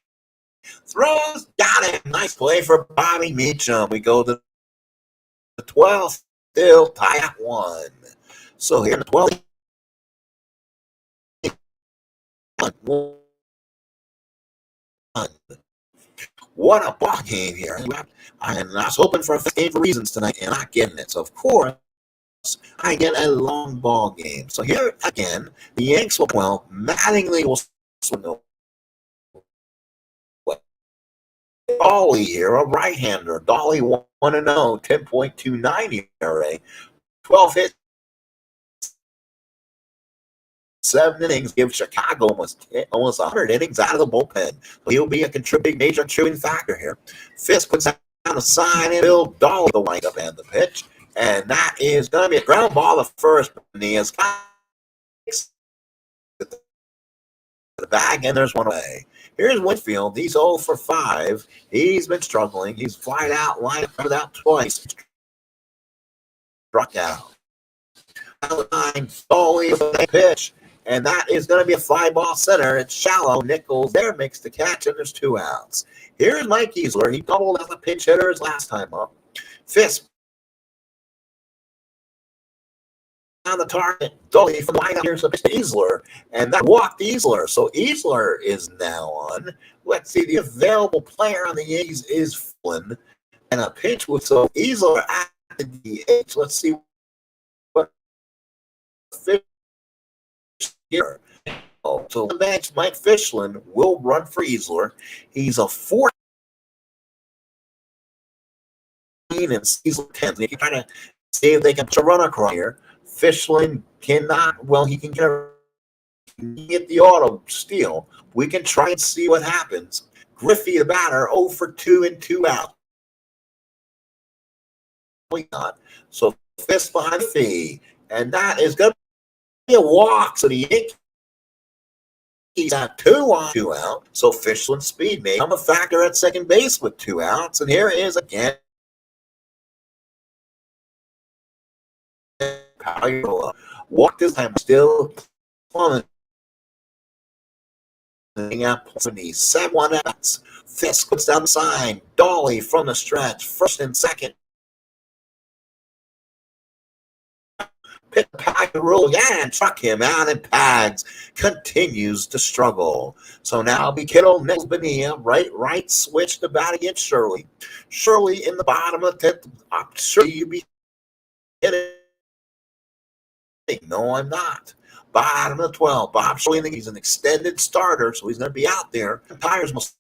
Throws, got it. Nice play for Bobby Meacham. We go to the 12th, still tie at 1. So here in the 12th, what a ball game here. And I was hoping for a game for reasons tonight, and not getting it. So, of course, I get a long ball game. So here again, the Yanks will, Mattingly will swing the Dolly here, a right-hander. Dolly 1-0, 10.29 ERA, 12 hits, 7 innings, give Chicago almost 100 innings out of the bullpen. So he'll be a major contributing factor here. Fisk puts down a sign and Bill Dolly the windup and the pitch. And that is going to be a ground ball to first. And he has the bag, and there's 1 away. Here's Winfield. He's 0 for 5. He's been struggling. He's flied out, lined up out twice. Struck out. Dolly with a pitch. And that is going to be a fly ball center. It's shallow. Nichols there makes the catch, and there's 2 outs. Here's Mike Easler. He doubled as a pinch hitter his last time up. Fisk on the target. Dolly from the lineup. Here's a pitch to Easler. And that walked Easler. So Easler is now on. Let's see. The available player on the Yankees is Flynn. And a pitch with Easler at the DH. Let's see what Fish here. So the bench, Mike Fishland will run for Easler. He's a 14 and Easler 10. If you try to see if they can run across here, Fishland cannot. He can get the auto steal. We can try and see what happens. Griffey, the batter, 0 for 2 and 2 out. So Fisk behind Fee, and that is going to be a walk. So the Yankees have 2 on, 2 out. So Fishland's speed may become a factor at second base with 2 outs. And here is again. Walk this time, still on the 77 outs. Fisk puts down the sign. Dolly from the stretch, first and second. Pick Pack rule, and truck him out, and Pags continues to struggle. So now be Kittle, Nichols, Bonilla, right switch to bat against Shirley. Shirley in the bottom of the 10th. Shirley, you be hitting. No, I'm not. Bottom of the 12. Bob Shirley, he's an extended starter, so he's going to be out there. The Tigers must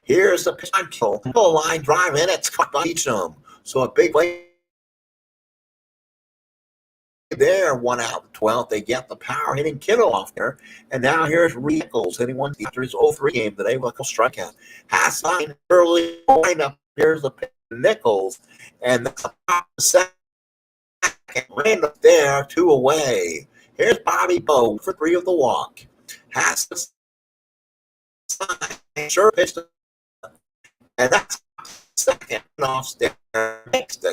Here's the pitch on kill. Line drive in. It's caught by Beecham. So a big play there, 1 out, 12. They get the power hitting Kittle off there. And now here's Nichols hitting one after his 0-3 game today with a strikeout. Has signed early lineup. Here's the pitch to Nichols. And that's a second. Ran up there, 2 away. Here's Bobby Bowe for 3 of the walk. Has to sign. Sure pitch to, and that's second off there. Next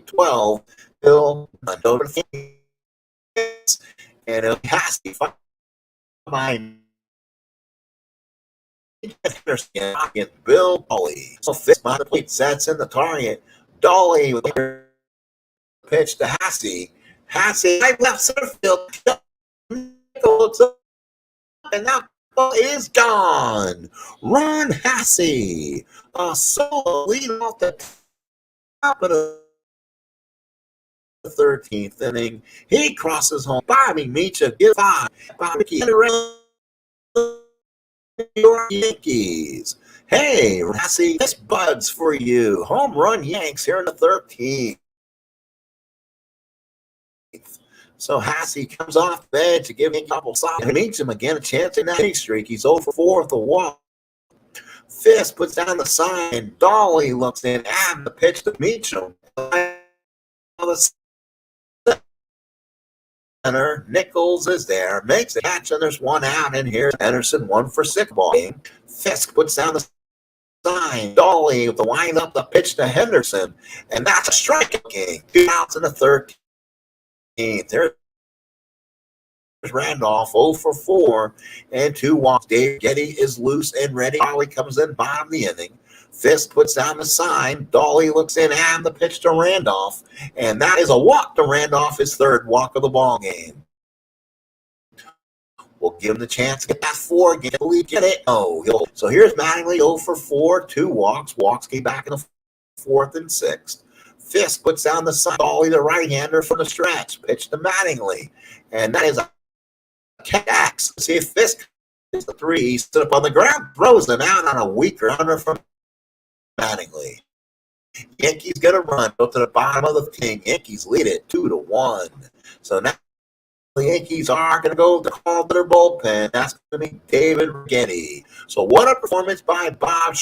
12, Bill Mendoza, and it has to find Bill Dolly. So fifth by the plate sets in the target. Dolly with the pitch to Hassey. Hassey, right left center field. Looks up, and that ball is gone. Ron Hassey, a solo lead off the top of the 13th inning. He crosses home. Bobby Meacham gives 5. Bobby your Yankees. Hey, Rassy, this buds for you. Home run Yanks here in the 13th. So Hassey comes off the edge to give him a couple solid. And Meacham again a chance in that streak. He's 0 for 4 with the walk. Fisk puts down the sign. Dolly looks in and the pitch to Meacham. Nichols is there, makes the catch, and there's 1 out. And here's Anderson, 1 for 6 ball game. Fisk puts down the sign. Dolly with the wind up, the pitch to Henderson, and that's a strikeout game. 2 outs in the 13th. There's Randolph, 0 for 4, and 2 walks. Dave Getty is loose and ready. Dolly comes in bottom of the inning. Fisk puts down the sign. Dolly looks in and the pitch to Randolph. And that is a walk to Randolph, his 3rd walk of the ball game. We'll give him the chance to get that 4 again. Will he get it? No. So here's Mattingly, 0 for 4, 2 walks. Walks came back in the 4th and 6th. Fisk puts down the sign. Dolly, the right-hander from the stretch. Pitch to Mattingly. And that is a catch. See if Fisk is the 3. He stood up on the ground, throws them out on a weak runner from Mattingly. Yankees get a run, go to the bottom of the king. Yankees lead it 2-1. So now the Yankees are going to go to call their bullpen. That's going to be David Rigetti. So what a performance by Bob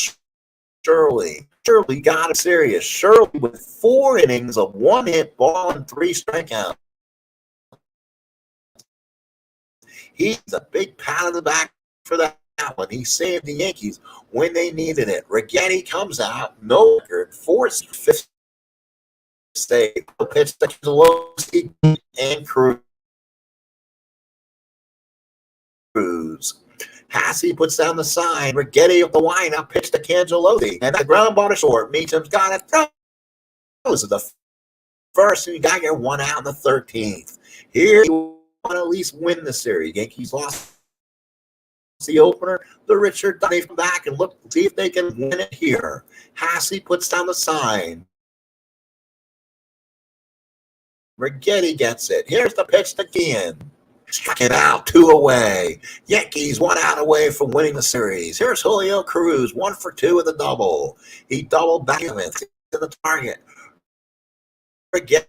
Shirley. Shirley got it serious. Shirley with 4 innings of 1 hit ball and 3 strikeouts. He's a big pat on the back for that one. He saved the Yankees when they needed it. Rigetti comes out, no record, 4th, 5th save. Pitch to Comiskey and Cruz. Hassey puts down the sign. Rigetti up the windup, pitch to Cangelosi, and that ground ball to short. Meacham's got it. Those are the first, and you got to get 1 out in the 13th. Here you want to at least win the series. Yankees lost the opener. The Richard Dunny come back and look, see if they can win it here. Hassey puts down the sign. Rigetti gets it. Here's the pitch to Guillen. Struck it out, 2 away. Yankees 1 out away from winning the series. Here's Julio Cruz, 1 for 2 with a double. He doubled back in the target. Rigetti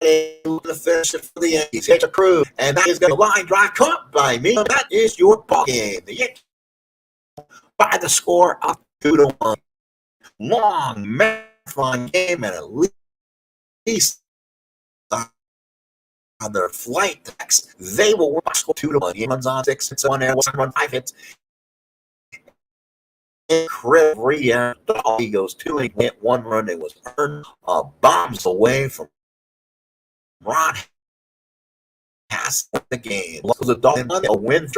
to finish it for the Yankees. Here's a Cruz, and that is going to line drive caught by me. That is your ball game. The Yankees by the score up 2-1. Long marathon game, and at least on their flight decks, they will watch 2-1. He runs on 6 hits, 1 air, 1 5 hits. Incredible. He goes 2 and hit 1 run. It was earned bombs away from Ron has the game. The Dolphins a win.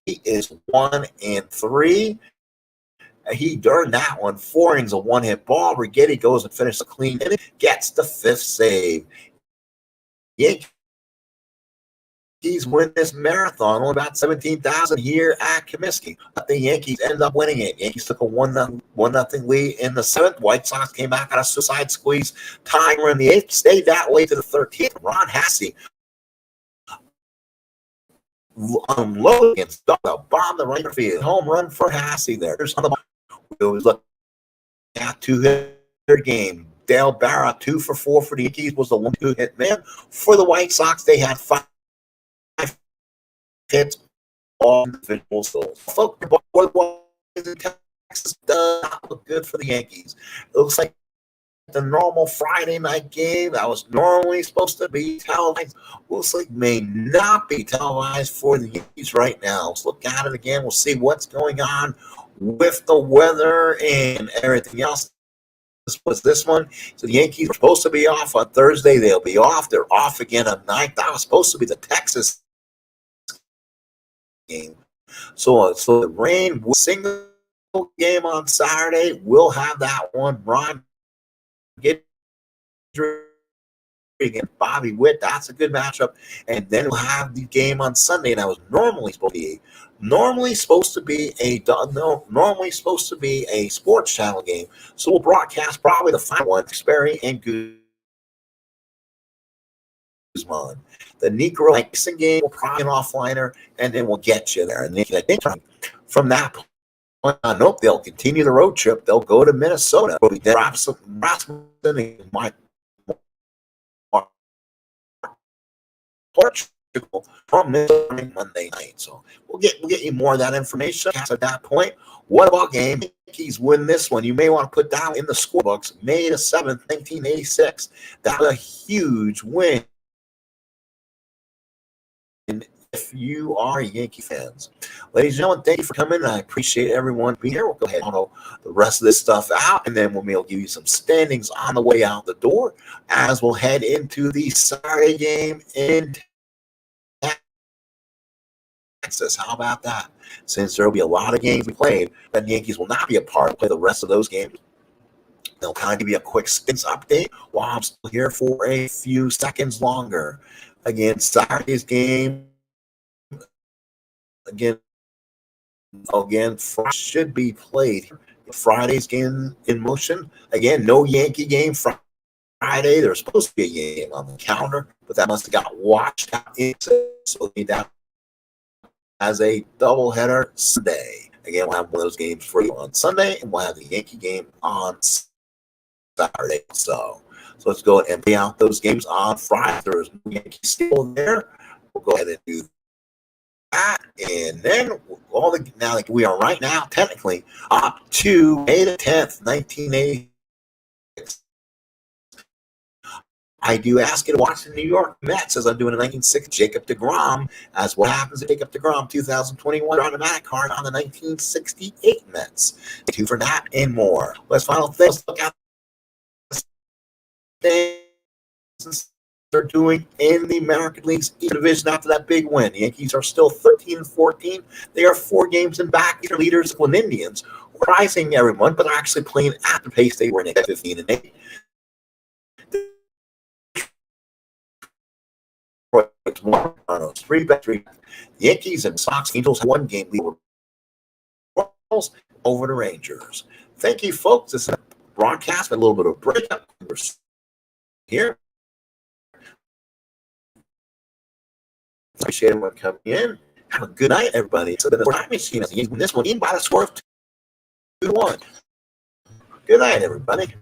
He is 1 and 3. He during that one, 4 innings, a 1-hit ball. Rigetti goes and finishes a clean inning, gets the 5th save. Yankees win this marathon, only about 17,000 here at Comiskey. But the Yankees end up winning it. Yankees took a 1-0 lead in the 7th. Whitesoxs came back on a suicide squeeze. Tying in the 8th, stayed that way to the 13th. Ron Hassey unload against the bomb the right field. Home run for Hassey there. There's on the ball. We always look at two-hitter game. Dale Barra, 2 for 4 for the Yankees, was the 1-2 hit man. For the White Sox, they had 5 hits, all individual goals. Folks, in Texas does not look good for the Yankees. It looks like the normal Friday night game that was normally supposed to be televised looks like may not be televised for the Yankees right now. Let's look at it again. We'll see what's going on with the weather and everything else. This was this one. So the Yankees were supposed to be off on Thursday. They'll be off. They're off again on 9th. That was supposed to be the Texas game. So the rain single game on Saturday. We'll have that one. Ron get against Bobby Witt. That's a good matchup. And then we'll have the game on Sunday. And that was normally supposed to be a sports channel game. So we'll broadcast probably the final one, Sperry and Guzman. The Negro Nixon game will probably an offliner, and then we'll get you there. And then I think from that point on, nope, they'll continue the road trip. They'll go to Minnesota. Rasmussen and Mike Portugal from Monday night. So we'll get you more of that information at that point. What about game? Yankees win this one. You may want to put down in the scorebooks May the 7th, 1986. That was a huge win if you are Yankee fans. Ladies and gentlemen, thank you for coming. I appreciate everyone being here. We'll go ahead and know the rest of this stuff out, and then we'll give you some standings on the way out the door as we'll head into the Saturday game in Texas. How about that? Since there will be a lot of games we played, then the Yankees will not be a part of play the rest of those games. They'll kind of give you a quick stints update while I'm still here for a few seconds longer. Again, Saturday's game again, should be played. Friday's game in motion. Again, no Yankee game Friday. There's supposed to be a game on the calendar, but that must have got washed out. So we need that as a doubleheader Sunday. Again, we'll have one of those games for you on Sunday, and we'll have the Yankee game on Saturday. So let's go and play out those games on Friday. There's no Yankee still there. We'll go ahead and do that, and then we are right now technically up to May the 10th, 1986. I do ask you to watch the New York Mets as I'm doing a 1960 Jacob deGrom as what happens to Jacob deGrom 2021 automatic card on the 1968 Mets. Thank you for that and more. Let's final thing. Let's look at things they're doing in the American League's East Division after that big win. The Yankees are still 13-14. They are 4 games in back. Their leaders, Cleveland Indians, rising everyone, but are actually playing at the pace they were in at 15-8. The Yankees and Sox Angels have 1 game lead over the Rangers. Thank you, folks. This is a broadcast with a little bit of breakup. We're here. Appreciate everyone coming in. Have a good night, everybody. So the time machine has win this one in by the score of 2-1. Good night, everybody.